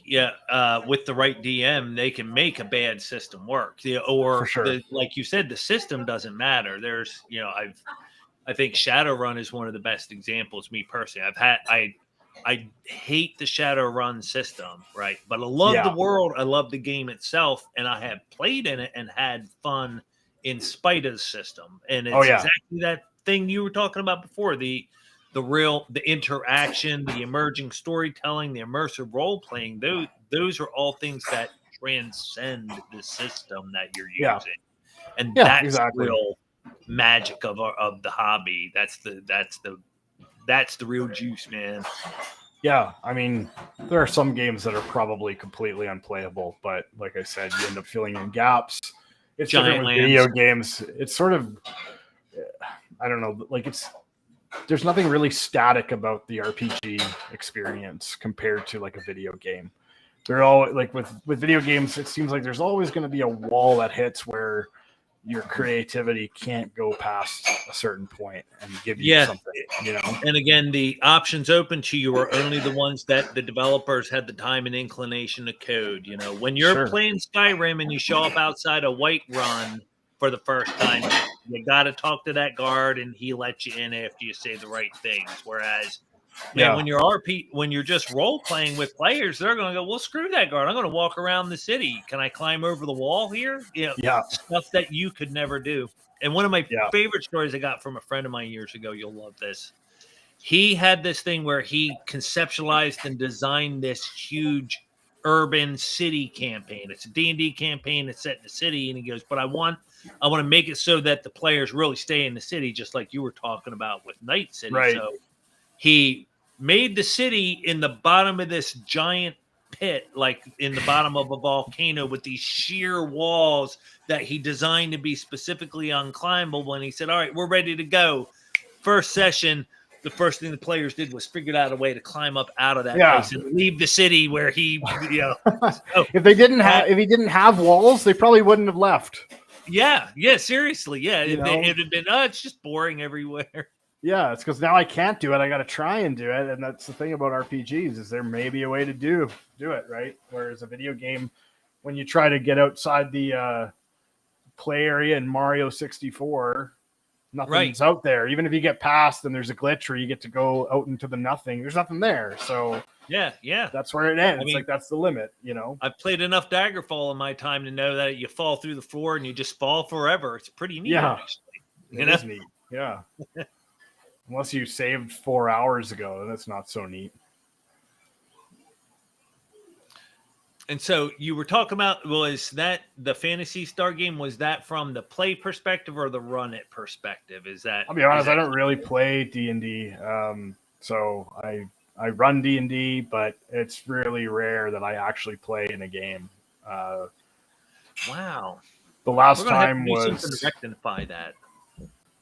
with the right DM, they can make a bad system work. Or, like you said, the system doesn't matter. There's, I think Shadowrun is one of the best examples. Me personally, I hate the Shadowrun system, right? But I love the world. I love the game itself, and I have played in it and had fun in spite of the system. And it's exactly that thing you were talking about before: the interaction, the emerging storytelling, the immersive role playing. Those are all things that transcend the system that you're using, and that's the real magic of the hobby. That's the real juice, man. Yeah, I mean, there are some games that are probably completely unplayable, but like I said, you end up filling in gaps. It's different with video games. It's sort of, I don't know, like there's nothing really static about the RPG experience compared to like a video game. They're all like with video games, it seems like there's always going to be a wall that hits where your creativity can't go past a certain point and give you something, And again, the options open to you are only the ones that the developers had the time and inclination to code. When you're playing Skyrim and you show up outside a Whiterun, for the first time. You got to talk to that guard, and he lets you in after you say the right things. Whereas, man, when you're just role playing with players, they're going to go, well, screw that guard. I'm going to walk around the city. Can I climb over the wall here? Stuff that you could never do. And one of my favorite stories I got from a friend of mine years ago, you'll love this. He had this thing where he conceptualized and designed this huge urban city campaign. It's a D&D campaign that's set in the city, and he goes, but I want to make it so that the players really stay in the city, just like you were talking about with Night City. Right. So he made the city in the bottom of this giant pit, like in the bottom of a volcano, with these sheer walls that he designed to be specifically unclimbable. And he said, all right, we're ready to go. First session, the first thing the players did was figured out a way to climb up out of that place and leave the city where he, if he didn't have walls, they probably wouldn't have left. Yeah, seriously. Yeah, it had been, it's just boring everywhere. Yeah, it's because now I can't do it. I got to try and do it. And that's the thing about RPGs is there may be a way to do it, right? Whereas a video game, when you try to get outside the play area in Mario 64, nothing's out there. Even if you get past and there's a glitch where you get to go out into the nothing, there's nothing there. So yeah, that's where it ends. I mean, that's the limit, I've played enough Daggerfall in my time to know that you fall through the floor and you just fall forever. It's pretty neat, actually. It is neat. Yeah. Unless you saved 4 hours ago, that's not so neat. And so you were talking about, was that the Phantasy Star game? Was that from the play perspective or the run it perspective? Is that? I'll be honest, I don't really play D&D. So I run D&D, but it's really rare that I actually play in a game. Wow. The last time was something to rectify that.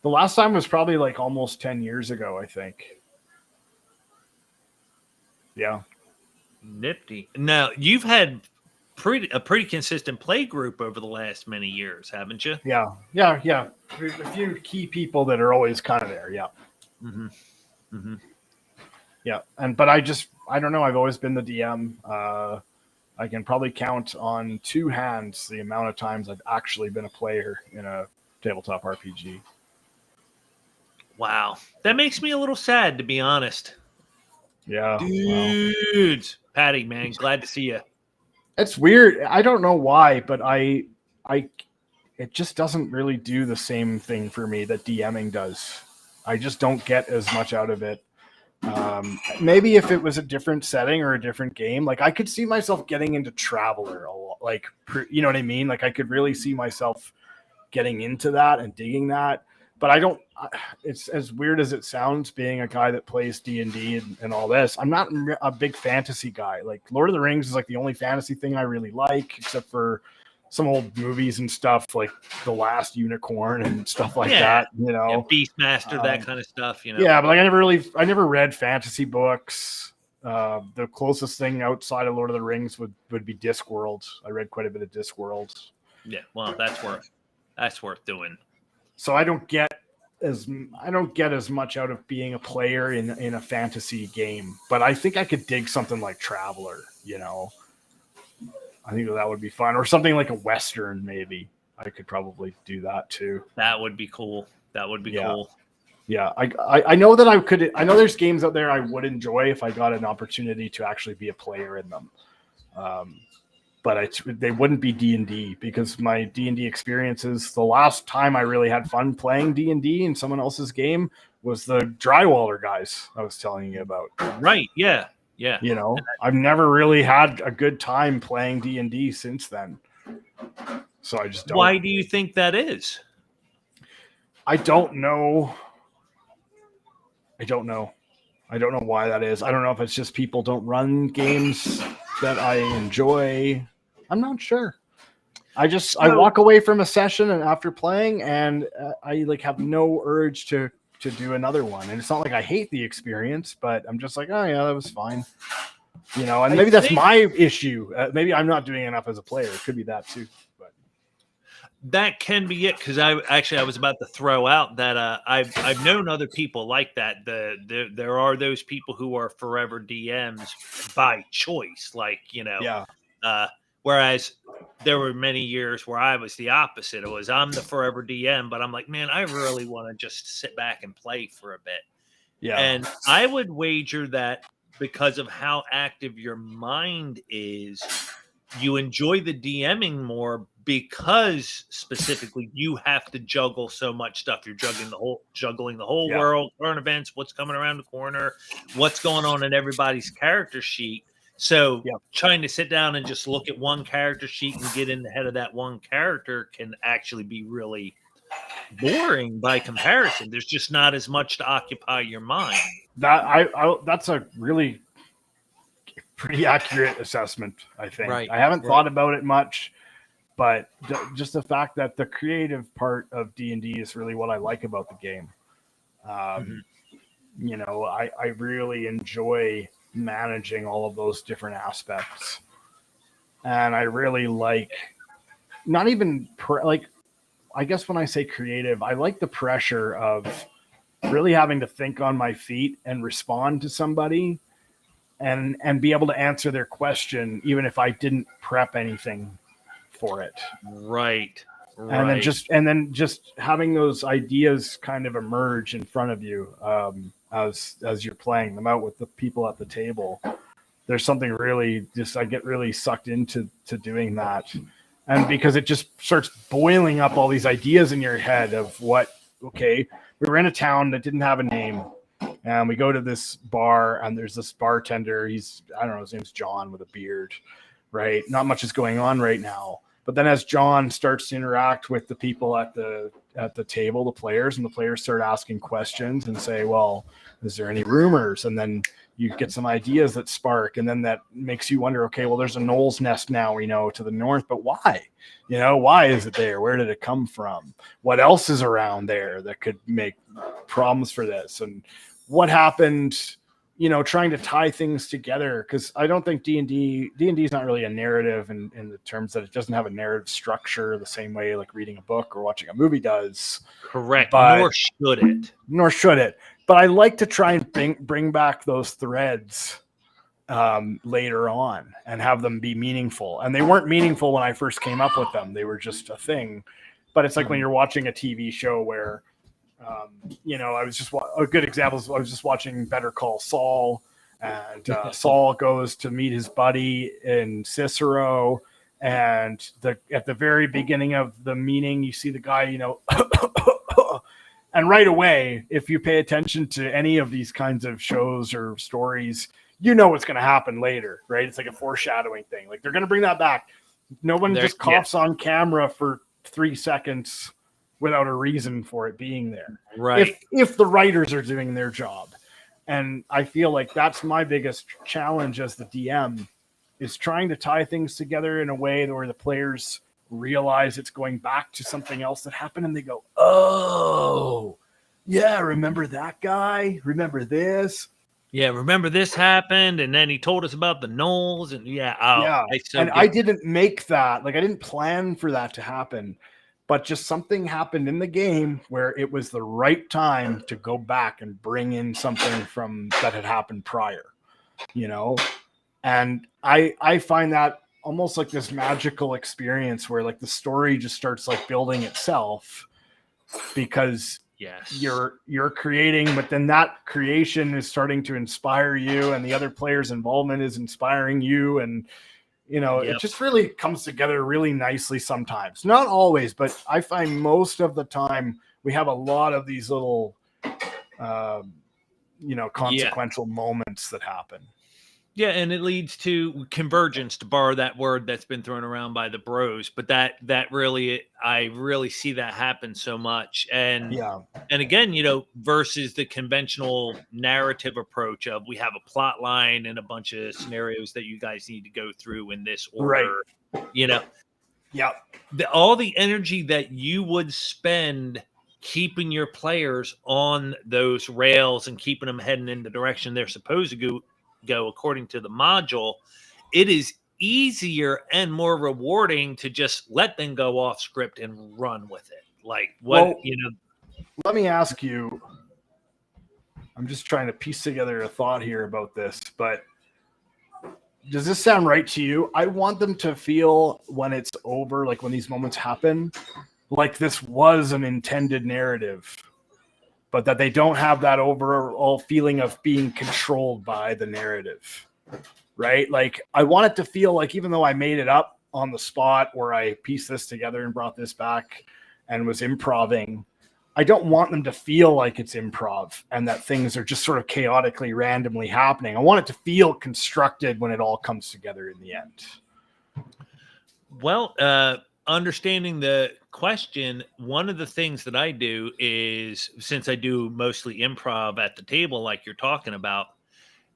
The last time was probably like almost 10 years ago, I think. Yeah. Nifty. Now, you've had a pretty consistent play group over the last many years, haven't you? Yeah. There's a few key people that are always kind of there. Yeah. Mm-hmm. Mm-hmm. Yeah. But I don't know. I've always been the DM. I can probably count on two hands the amount of times I've actually been a player in a tabletop RPG. Wow. That makes me a little sad, to be honest. Yeah. Dudes. Wow. Patty, man, glad to see you. It's weird. I don't know why, but it just doesn't really do the same thing for me that DMing does. I just don't get as much out of it. Maybe if it was a different setting or a different game, like I could see myself getting into Traveler a lot, like, you know what I mean? Like I could really see myself getting into that and digging that. But I don't, it's as weird as it sounds being a guy that plays D&D and all this. I'm not a big fantasy guy. Like Lord of the Rings is like the only fantasy thing I really like, except for some old movies and stuff like The Last Unicorn and stuff like that, Beastmaster, that kind of stuff, Yeah, but like I never read fantasy books. The closest thing outside of Lord of the Rings would be Discworld. I read quite a bit of Discworld. Yeah, well, that's worth doing. So I don't get as much out of being a player in a fantasy game, but I think I could dig something like Traveler, I think that would be fun, or something like a Western. Maybe I could probably do that too. That would be cool. Cool. Yeah. I know that I could, I know there's games out there I would enjoy if I got an opportunity to actually be a player in them. But they wouldn't be D&D because my D&D experiences, the last time I really had fun playing D&D in someone else's game was the Drywaller guys I was telling you about. Right. Yeah. I've never really had a good time playing D&D since then. So I just don't. Why do you think that is? I don't know. I don't know why that is. I don't know if it's just people don't run games that I enjoy. I'm not sure. I walk away from a session and after playing, and I have no urge to do another one. And it's not like I hate the experience, but I'm just like, oh yeah, that was fine. And maybe that's my issue. Maybe I'm not doing enough as a player. It could be that too. But that can be it, because I was about to throw out that I've known other people like that. There are those people who are forever DMs by choice, whereas there were many years where I was the opposite. It was I'm the forever DM, but I'm like, man, I really want to just sit back and play for a bit. Yeah. And I would wager that because of how active your mind is, you enjoy the DMing more because specifically you have to juggle so much stuff. You're juggling the whole Yeah. world, current events, what's coming around the corner, what's going on in everybody's character sheet. So Yeah. trying to sit down and just look at one character sheet and get in the head of that one character can actually be really boring by comparison. There's just not as much to occupy your mind. That's a really pretty accurate assessment, I think. Right. I haven't thought about it much, but just the fact that the creative part of D&D is really what I like about the game. You know, I really enjoy managing all of those different aspects. And I really like, not even, I guess when I say creative, I like the pressure of really having to think on my feet and respond to somebody and be able to answer their question, even if I didn't prep anything for it. Right. And then just having those ideas kind of emerge in front of you as you're playing them out with the people at the table. There's something really I get really sucked into doing that. And because it just starts boiling up all these ideas in your head of we were in a town that didn't have a name. And we go to this bar and there's this bartender. His name's John with a beard, right? Not much is going on right now. But then as John starts to interact with the people at the table, the players start asking questions and say, well, is there any rumors? And then you get some ideas that spark, and then that makes you wonder, okay, well, there's a Knoll's Nest now, we know, to the north, but why? You know, why is it there? Where did it come from? What else is around there that could make problems for this? And what happened, you know, trying to tie things together, because I don't think D&D is not really a narrative in the terms that it doesn't have a narrative structure the same way like reading a book or watching a movie does. Correct. But, Nor should it. But I like to try and bring back those threads later on and have them be meaningful. And they weren't meaningful when I first came up with them. They were just a thing. But it's like when you're watching a TV show where, you know, a good example is I was just watching Better Call Saul, and Saul goes to meet his buddy in Cicero, and at the very beginning of the meeting, you see the guy, you know, and right away, if you pay attention to any of these kinds of shows or stories, you know what's going to happen later, right? It's like a foreshadowing thing. Like they're going to bring that back. No one just coughs on camera for 3 seconds without a reason for it being there. Right. If the writers are doing their job. And I feel like that's my biggest challenge as the DM, is trying to tie things together in a way where the players realize it's going back to something else that happened, and they go, oh, yeah, remember that guy? Remember this? Yeah, remember this happened, and then he told us about the Knolls, and I didn't make that. Like, I didn't plan for that to happen, but just something happened in the game where it was the right time to go back and bring in something from that had happened prior, you know? And I find that almost like this magical experience where like the story just starts like building itself, because you're creating, but then that creation is starting to inspire you, and the other players' involvement is inspiring you, and you know, it just really comes together really nicely sometimes. Not always, but I find most of the time we have a lot of these little consequential moments that happen. Yeah, and it leads to convergence, to borrow that word that's been thrown around by the bros. But that really, I really see that happen so much. And again, you know, versus the conventional narrative approach of we have a plot line and a bunch of scenarios that you guys need to go through in this order. Right. You know, all the energy that you would spend keeping your players on those rails and keeping them heading in the direction they're supposed to go according to the module, it is easier and more rewarding to just let them go off script and run with it. Like let me ask you, I'm just trying to piece together a thought here about this, but does this sound right to you? I want them to feel when it's over, like when these moments happen, like this was an intended narrative, but that they don't have that overall feeling of being controlled by the narrative, right? Like I want it to feel like even though I made it up on the spot or I pieced this together and brought this back and was improving, I don't want them to feel like it's improv and that things are just sort of chaotically, randomly happening. I want it to feel constructed when it all comes together in the end. Well, understanding the question, one of the things that I do is, since I do mostly improv at the table, like you're talking about,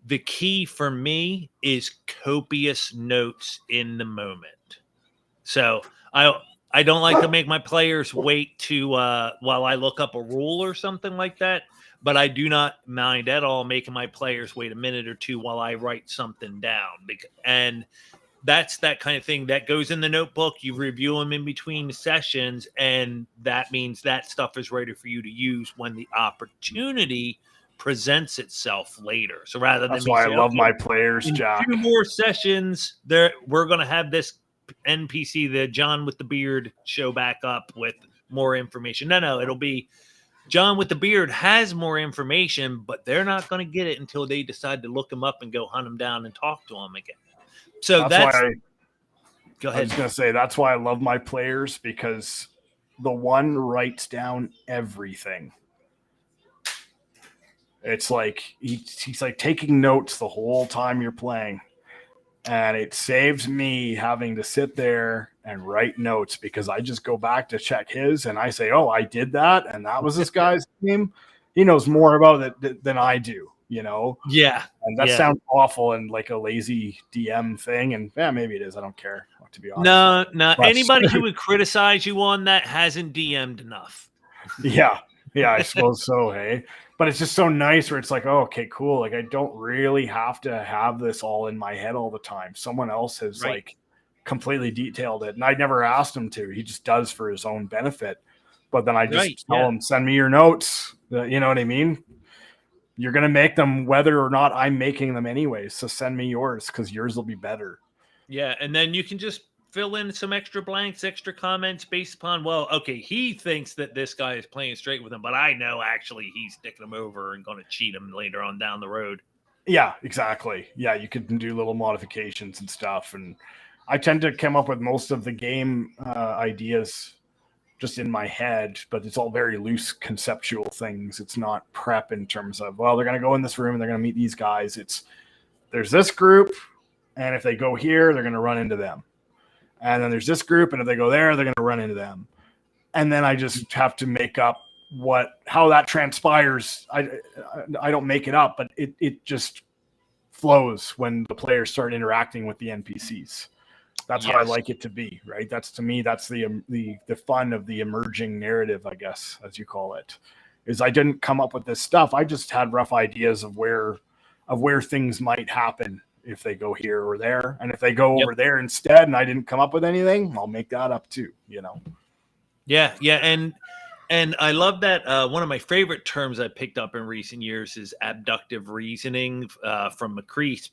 the key for me is copious notes in the moment. So I don't like to make my players wait to while I look up a rule or something like that. But I do not mind at all making my players wait a minute or two while I write something down. And that's that kind of thing that goes in the notebook. You review them in between sessions, and that means that stuff is ready for you to use when the opportunity presents itself later. So rather than that's why I love my players, Jack. 2 more sessions, we're going to have this NPC, the John with the beard, show back up with more information. No, it'll be John with the beard has more information, but they're not going to get it until they decide to look him up and go hunt him down and talk to him again. So that's why go ahead. I was going to say that's why I love my players, because the one writes down everything. It's like he's like taking notes the whole time you're playing. And it saves me having to sit there and write notes, because I just go back to check his and I say, oh, I did that. And that was this guy's name. He knows more about it than I do, you know? Yeah. And that sounds awful and like a lazy DM thing. And maybe it is. I don't care, to be honest. No. Anybody who would criticize you on that hasn't DM'd enough. Yeah, I suppose so. Hey, but it's just so nice where it's like, oh, okay, cool. Like I don't really have to have this all in my head all the time. Someone else has like completely detailed it, and I never asked him to. He just does for his own benefit. But then I just tell him, send me your notes. You know what I mean? You're going to make them whether or not I'm making them anyways. So send me yours, because yours will be better. Yeah. And then you can just fill in some extra blanks, extra comments based upon, well, okay, he thinks that this guy is playing straight with him, but I know actually he's sticking him over and going to cheat him later on down the road. Yeah, exactly. Yeah, you could do little modifications and stuff. And I tend to come up with most of the game ideas just in my head, but it's all very loose conceptual things. It's not prep in terms of, well, they're going to go in this room and they're going to meet these guys. There's this group, and if they go here, they're going to run into them. And then there's this group, and if they go there, they're going to run into them. And then I just have to make up how that transpires. I don't make it up, but it just flows when the players start interacting with the NPCs. That's how I like it to be, right? That's, to me, that's the fun of the emerging narrative, I guess, as you call it. Is I didn't come up with this stuff. I just had rough ideas of where things might happen if they go here or there. And if they go over there instead and I didn't come up with anything, I'll make that up too, you know? Yeah. And I love that. One of my favorite terms I picked up in recent years is abductive reasoning from Macrease,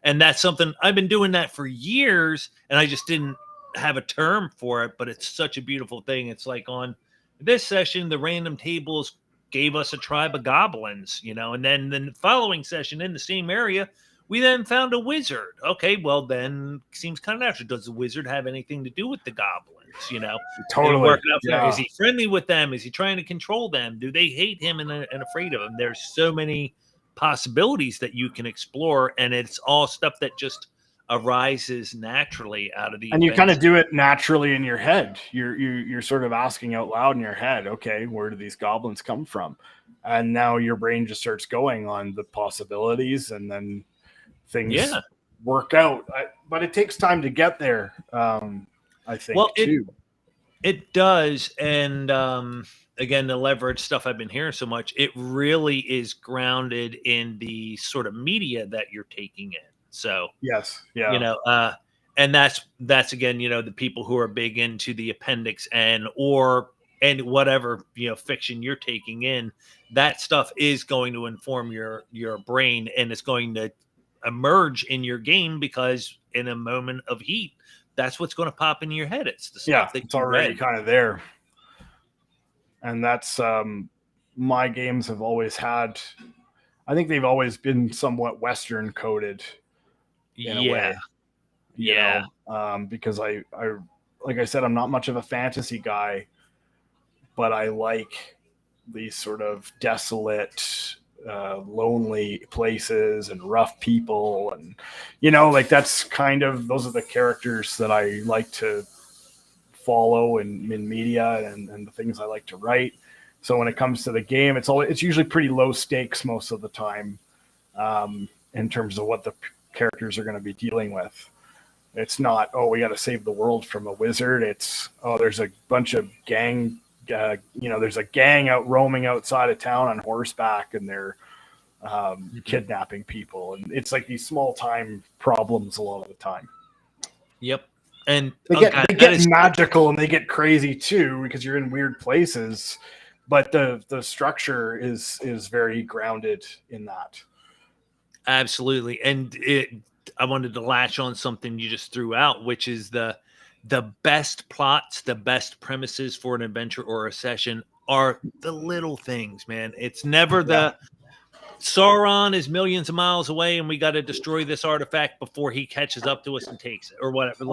and that's something I've been doing that for years, and I just didn't have a term for it, but it's such a beautiful thing. It's like on this session, the random tables gave us a tribe of goblins, and then the following session in the same area, we then found a wizard. Okay, well then seems kind of natural. Does the wizard have anything to do with the goblins? Totally. Working out Is he friendly with them? Is he trying to control them? Do they hate him and afraid of him? There's so many possibilities that you can explore, and it's all stuff that just arises naturally out of the and events. You kind of do it naturally in your head. You're sort of asking out loud in your head, okay, where do these goblins come from? And now your brain just starts going on the possibilities, and then things work out. But it takes time to get there. I think too. It does. And again, the leverage stuff I've been hearing so much, it really is grounded in the sort of media that you're taking in. So yes, yeah. And that's again, the people who are big into the appendix and whatever, fiction you're taking in, that stuff is going to inform your brain, and it's going to emerge in your game, because in a moment of heat, that's what's going to pop into your head. It's the stuff that it's you already read. kind of there. And that's my games have always had. I think they've always been somewhat Western coded in a way. You know, because I like I said, I'm not much of a fantasy guy, but I like these sort of desolate, lonely places and rough people, and like that's kind of, those are the characters that I like to follow in media and the things I like to write. So when it comes to the game, it's usually pretty low stakes most of the time, in terms of what the characters are going to be dealing with. It's not, oh, we got to save the world from a wizard. It's, oh, there's a bunch of gang, there's a gang out roaming outside of town on horseback, and they're kidnapping people. And it's like these small time problems a lot of the time. Yep. And they get magical and they get crazy too, because you're in weird places, but the structure is very grounded in that. Absolutely. And I wanted to latch on something you just threw out, which is the best plots, the best premises for an adventure or a session are the little things, man. It's never the Sauron is millions of miles away and we got to destroy this artifact before he catches up to us and takes it or whatever.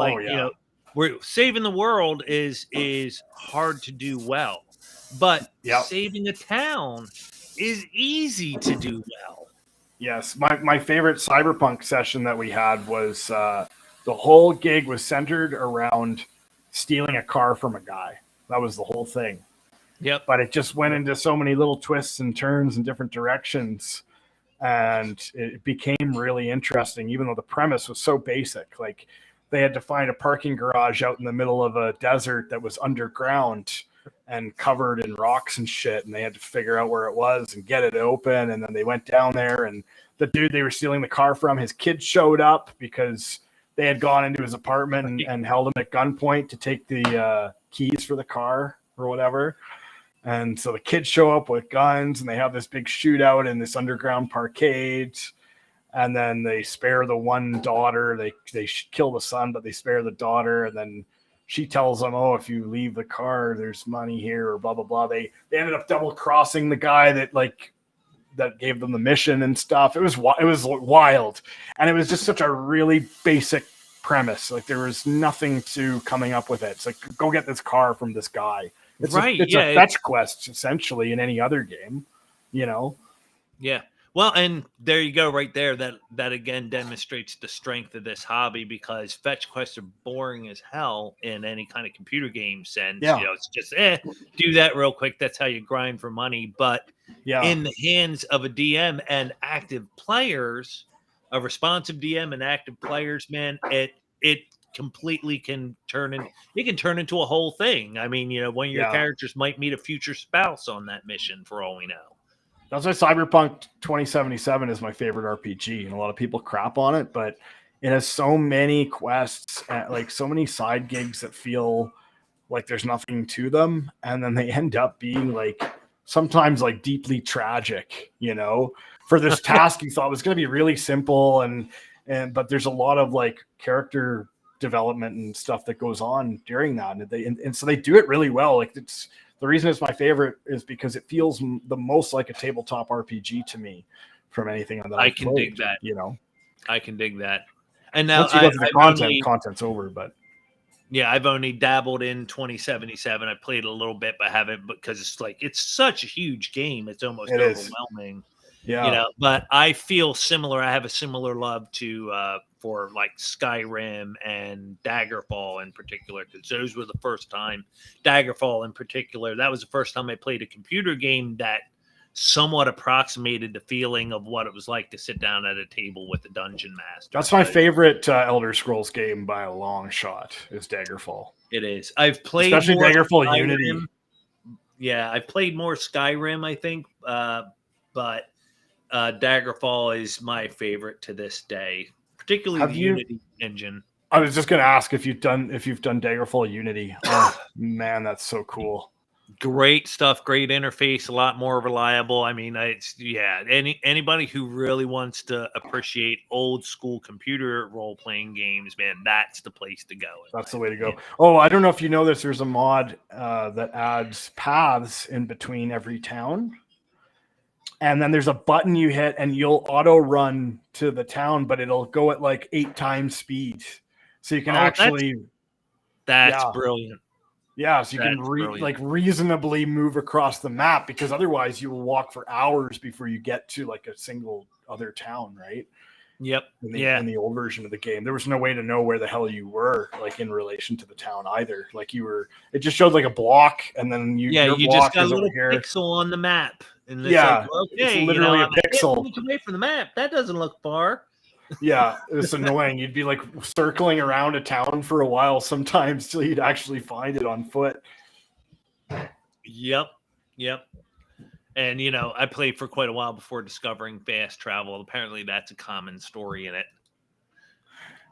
We're saving the world is hard to do well, but saving a town is easy to do well. Yes, my favorite Cyberpunk session that we had was the whole gig was centered around stealing a car from a guy. That was the whole thing. Yep. But it just went into so many little twists and turns in different directions, and it became really interesting, even though the premise was so basic. Like, they had to find a parking garage out in the middle of a desert that was underground and covered in rocks and shit, and they had to figure out where it was and get it open. And then they went down there, and the dude they were stealing the car from, his kid showed up because they had gone into his apartment and held him at gunpoint to take the keys for the car or whatever. And so the kids show up with guns, and they have this big shootout in this underground parkade. And then they spare the one daughter. They kill the son, but they spare the daughter. And then she tells them, "Oh, if you leave the car, there's money here," or blah blah blah. They ended up double crossing the guy that gave them the mission and stuff. It was wild, and it was just such a really basic premise. Like, there was nothing to coming up with it. It's like, go get this car from this guy. It's a fetch quest essentially in any other game, Yeah. Well, and there you go, right there. That again demonstrates the strength of this hobby, because fetch quests are boring as hell in any kind of computer game sense. Yeah. It's just do that real quick. That's how you grind for money. But in the hands of a DM and active players, a responsive DM and active players, man, it completely can turn into a whole thing. I mean, one of your characters might meet a future spouse on that mission, for all we know. That's why Cyberpunk 2077 is my favorite RPG, and a lot of people crap on it, but it has so many quests, like so many side gigs that feel like there's nothing to them, and then they end up being like sometimes like deeply tragic, for this task you thought was going to be really simple, but there's a lot of like character development and stuff that goes on during that, and so they do it really well. Like, it's the reason it's my favorite is because it feels the most like a tabletop RPG to me from anything that I can dig that. I can dig that. And now once you go to the content's over. But yeah, I've only dabbled in 2077. I played a little bit, but haven't, because it's such a huge game. It's almost overwhelming. Yeah. But I feel similar. I have a similar love to for like Skyrim and Daggerfall in particular, because those were the first time. Daggerfall in particular, that was the first time I played a computer game that somewhat approximated the feeling of what it was like to sit down at a table with the dungeon master. That's my favorite Elder Scrolls game by a long shot, is Daggerfall. It is. I've played especially Daggerfall Skyrim. Unity. Yeah, I've played more Skyrim, I think, but Daggerfall is my favorite to this day, particularly the Unity engine. I was just going to ask if you've done Daggerfall Unity. Oh man, that's so cool. Great stuff, great interface, a lot more reliable. I mean, anybody who really wants to appreciate old school computer role playing games, man, that's the place to go. That's the way to go. Oh, I don't know if you know this. There's a mod that adds paths in between every town. And then there's a button you hit and you'll auto run to the town, but it'll go at like 8 times speed. So you can that's brilliant. Yeah, so you can reasonably move across the map, because otherwise you will walk for hours before you get to like a single other town, right? Yep. In the old version of the game, there was no way to know where the hell you were, like in relation to the town either. Like it just showed like a block, and then you just got a little pixel on the map, and it's it's literally a pixel away from the map. That doesn't look far. Yeah, it's annoying. You'd be like circling around a town for a while sometimes till you'd actually find it on foot. Yep. And, I played for quite a while before discovering fast travel. Apparently, that's a common story in it.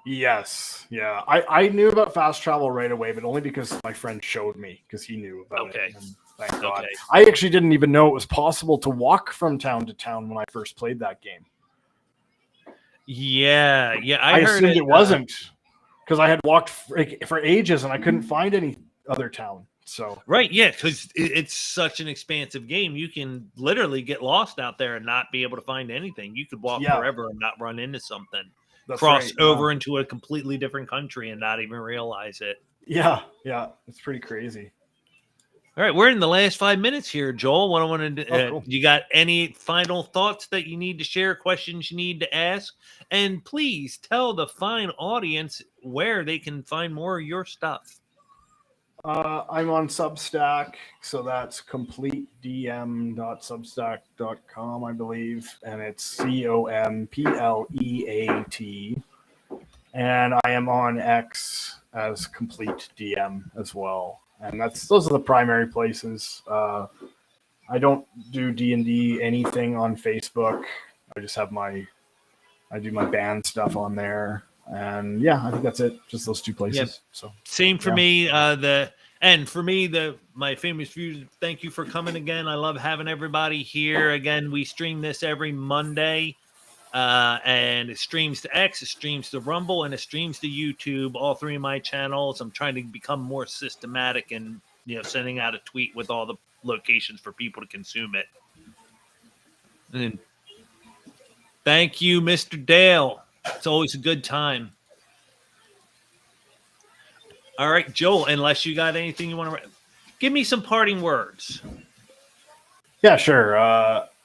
Yes. Yeah. I knew about fast travel right away, but only because my friend showed me, because he knew about it. And thank God. I actually didn't even know it was possible to walk from town to town when I first played that game. Yeah. I heard assumed it wasn't, because I had walked for ages and I couldn't find any other town. So because it's such an expansive game. You can literally get lost out there and not be able to find anything. You could walk forever and not run into something. Cross over into a completely different country and not even realize it. Yeah, it's pretty crazy. All right, we're in the last 5 minutes here, Joel. What I wanted to, cool. You got any final thoughts that you need to share, questions you need to ask? And please tell the fine audience where they can find more of your stuff. I'm on Substack, so that's completedm.substack.com, I believe, and it's COMPLEAT. And I am on X as Complete DM as well. And those are the primary places. I don't do D&D anything on Facebook. I just have I do my band stuff on there. And I think that's it. Just those two places. Yep. So same for me. My famous viewers, thank you for coming again. I love having everybody here. Again, we stream this every Monday. And it streams to X, it streams to Rumble, and it streams to YouTube, all three of my channels. I'm trying to become more systematic and, sending out a tweet with all the locations for people to consume it. And thank you, Mr. Dale. It's always a good time. All right, Joel, unless you got anything you want to give me some parting words. Yeah, sure.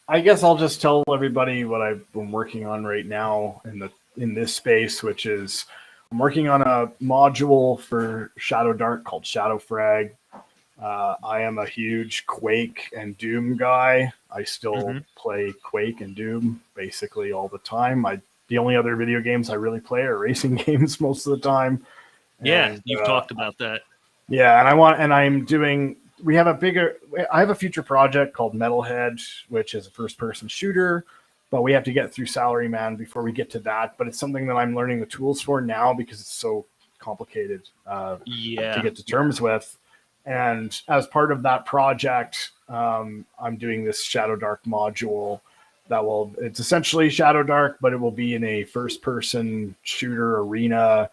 I guess I'll just tell everybody what I've been working on right now in this space, which is I'm working on a module for Shadow Dark called Shadow Frag. I am a huge Quake and Doom guy. I still play Quake and Doom basically all the time. The only other video games I really play are racing games most of the time. Yeah, you've talked about that. Yeah, I have a future project called Metalhead, which is a first-person shooter, but we have to get through Salaryman before we get to that. But it's something that I'm learning the tools for now because it's so complicated to get to terms with. And as part of that project, I'm doing this Shadow Dark module it's essentially Shadow Dark, but it will be in a first-person shooter arena,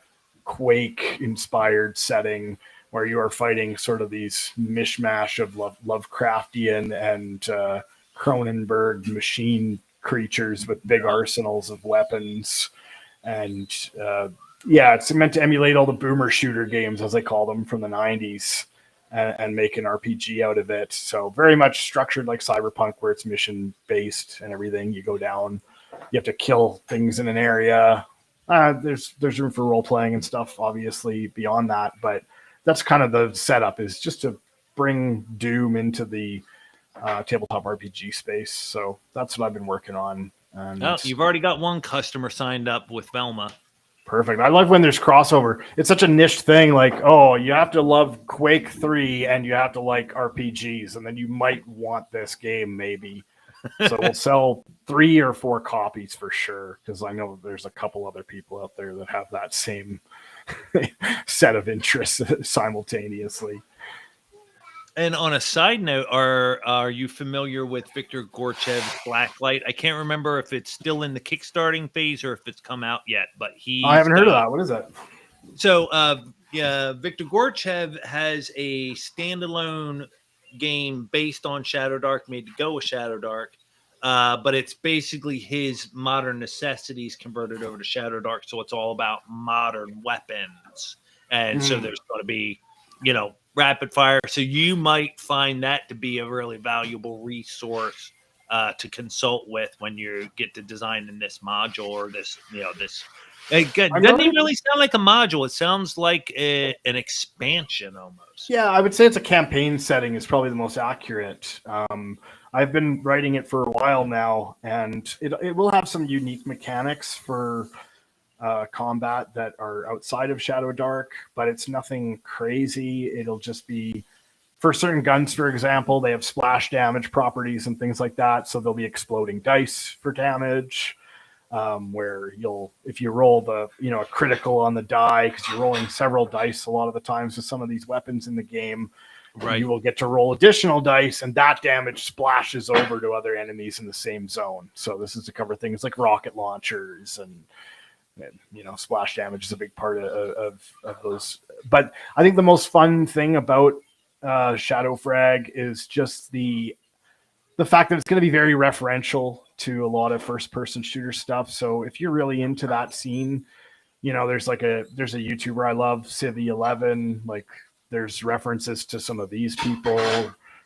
Quake-inspired setting, where you are fighting sort of these mishmash of Lovecraftian and Cronenberg machine creatures with big arsenals of weapons. And it's meant to emulate all the boomer shooter games, as they call them, from the 90s and make an RPG out of it. So very much structured like Cyberpunk, where it's mission-based and everything. You go down, you have to kill things in an area. There's room for role-playing and stuff, obviously, beyond that, but that's kind of the setup, is just to bring Doom into the tabletop RPG space. So that's what I've been working on. And you've already got one customer signed up with Velma. Perfect. I love when there's crossover. It's such a niche thing. Like, you have to love Quake 3 and you have to like RPGs, and then you might want this game maybe. So we'll sell 3 or 4 copies for sure, because I know there's a couple other people out there that have that same set of interests simultaneously. And on a side note, are you familiar with Victor Gorchev's Blacklight? I can't remember if it's still in the kickstarting phase or if it's come out yet, but I he's haven't heard of got that. What is that? so yeah, Victor Gorchev has a standalone game based on Shadow Dark, made to go with Shadow Dark. But it's basically his modern necessities converted over to Shadow Dark, so it's all about modern weapons. And so there's going to be, rapid fire. So you might find that to be a really valuable resource to consult with when you get to designing this module or this, this. It doesn't even really sound like a module. It sounds like an expansion almost. Yeah, I would say it's a campaign setting is probably the most accurate. I've been writing it for a while now, and it will have some unique mechanics for combat that are outside of Shadow Dark, but it's nothing crazy. It'll just be for certain guns, for example, they have splash damage properties and things like that. So there'll be exploding dice for damage. Where if you roll a critical on the die, because you're rolling several dice a lot of the times with some of these weapons in the game, right, you will get to roll additional dice, and that damage splashes over to other enemies in the same zone. So this is to cover things like rocket launchers and splash damage is a big part of those. But I think the most fun thing about Shadow Frag is just the fact that it's going to be very referential to a lot of first-person shooter stuff. So if you're really into that scene, there's a YouTuber I love, Civvy11. Like there's references to some of these people,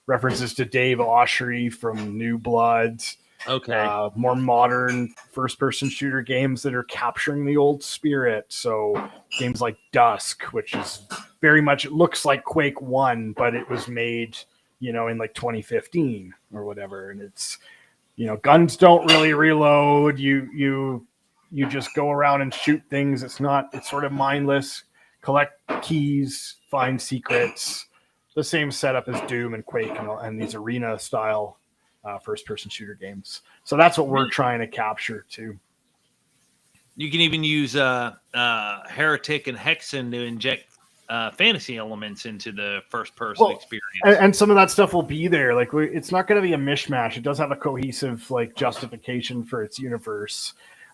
references to Dave Oshry from New Blood. Okay. More modern first-person shooter games that are capturing the old spirit. So games like Dusk, which is very much, it looks like Quake 1, but it was made in like 2015 or whatever. And it's, guns don't really reload. You just go around and shoot things. It's sort of mindless. Collect keys, find secrets. The same setup as Doom and Quake and these arena style first-person shooter games. So that's what we're trying to capture too. You can even use Heretic and Hexen to inject fantasy elements into the first-person experience, and some of that stuff will be there. Like it's not going to be a mishmash. It does have a cohesive justification for its universe.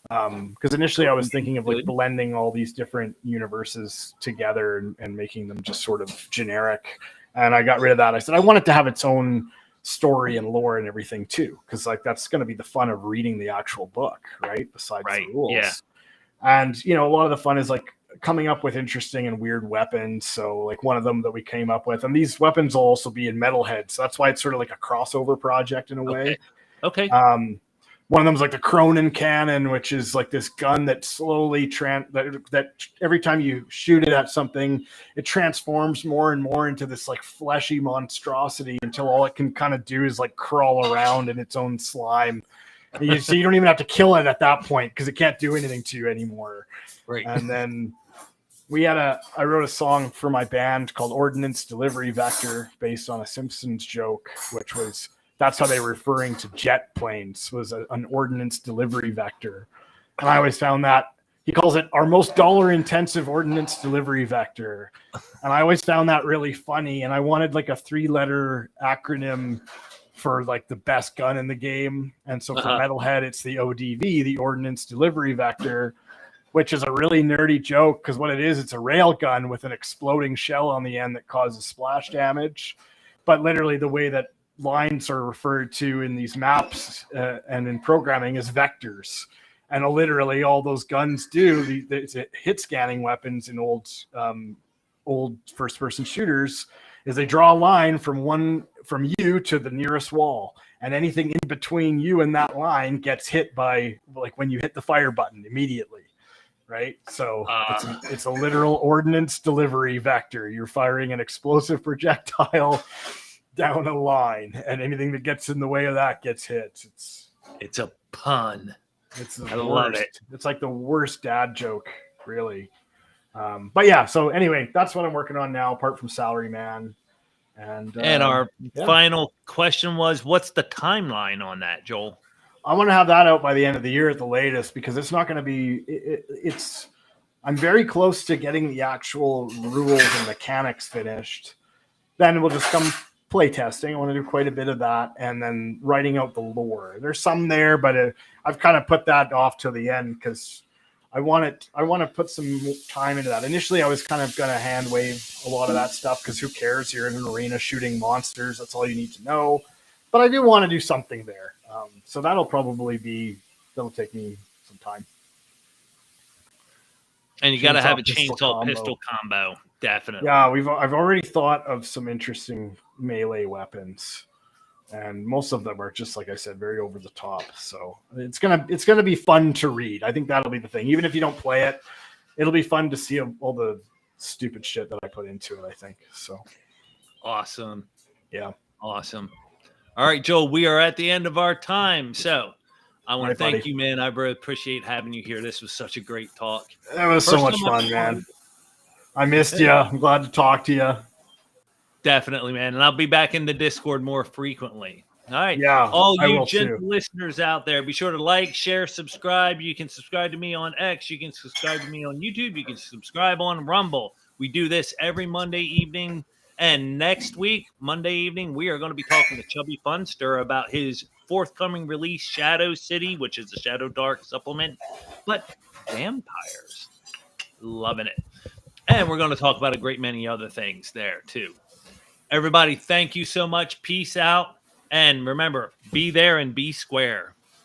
Because initially I was thinking of blending all these different universes together and making them just sort of generic. And I got rid of that. I said I want it to have its own story and lore and everything too, because that's going to be the fun of reading the actual book, right? Besides the rules. Yeah. And a lot of the fun is coming up with interesting and weird weapons. So one of them that we came up with, and these weapons will also be in Metalhead. So that's why it's sort of like a crossover project in a way. Okay. One of them is the Cronin cannon, which is this gun that slowly that every time you shoot it at something, it transforms more and more into this fleshy monstrosity until all it can kind of do is crawl around in its own slime. So you don't even have to kill it at that point because it can't do anything to you anymore. Right. And then I wrote a song for my band called Ordnance Delivery Vector based on a Simpsons joke, which was, that's how they were referring to jet planes, was an ordnance delivery vector. And I always found that he calls it our most dollar-intensive ordnance delivery vector. And I always found that really funny. And I wanted a 3-letter acronym for the best gun in the game. And so for Metalhead, it's the ODV, the Ordnance Delivery Vector, which is a really nerdy joke because what it is, it's a rail gun with an exploding shell on the end that causes splash damage. But literally the way that lines are referred to in these maps and in programming as vectors. And literally all those guns do, the hit scanning weapons in old first-person shooters, is they draw a line from you to the nearest wall, and anything in between you and that line gets hit by when you hit the fire button immediately, right? So it's a literal ordnance delivery vector. You're firing an explosive projectile down a line, and anything that gets in the way of that gets hit. It's a pun. I love it. It's the worst dad joke, really. But yeah, so anyway, that's what I'm working on now, apart from Salary Man. And our final question was, what's the timeline on that, Joel? I want to have that out by the end of the year at the latest, because it's not going to be, I'm very close to getting the actual rules and mechanics finished. Then we'll just come play testing. I want to do quite a bit of that, and then writing out the lore. There's some there, but I've kind of put that off to the end because I want to put some time into that. Initially, I was kind of going to hand wave a lot of that stuff because who cares? You're in an arena shooting monsters. That's all you need to know. But I do want to do something there. So that'll take me some time. And you got to have a chainsaw pistol combo. Definitely. Yeah, I've already thought of some interesting melee weapons, and most of them are just, like I said, very over the top. So it's gonna be fun to read. I think that'll be the thing. Even if you don't play it, it'll be fun to see all the stupid shit that I put into it. I think so. Awesome. Yeah. Awesome. All right, Joel, we are at the end of our time. So I want to thank you, man. I really appreciate having you here. This was such a great talk. That was so much fun, man. I missed you. I'm glad to talk to you. Definitely, man. And I'll be back in the Discord more frequently. All right. Yeah. All you gentle listeners out there, be sure to like, share, subscribe. You can subscribe to me on X. You can subscribe to me on YouTube. You can subscribe on Rumble. We do this every Monday evening. And next week, Monday evening, we are going to be talking to Chubby Funster about his forthcoming release, Shadow City, which is a Shadow Dark supplement, but vampires. Loving it. And we're going to talk about a great many other things there, too. Everybody, thank you so much. Peace out. And remember, be there and be square.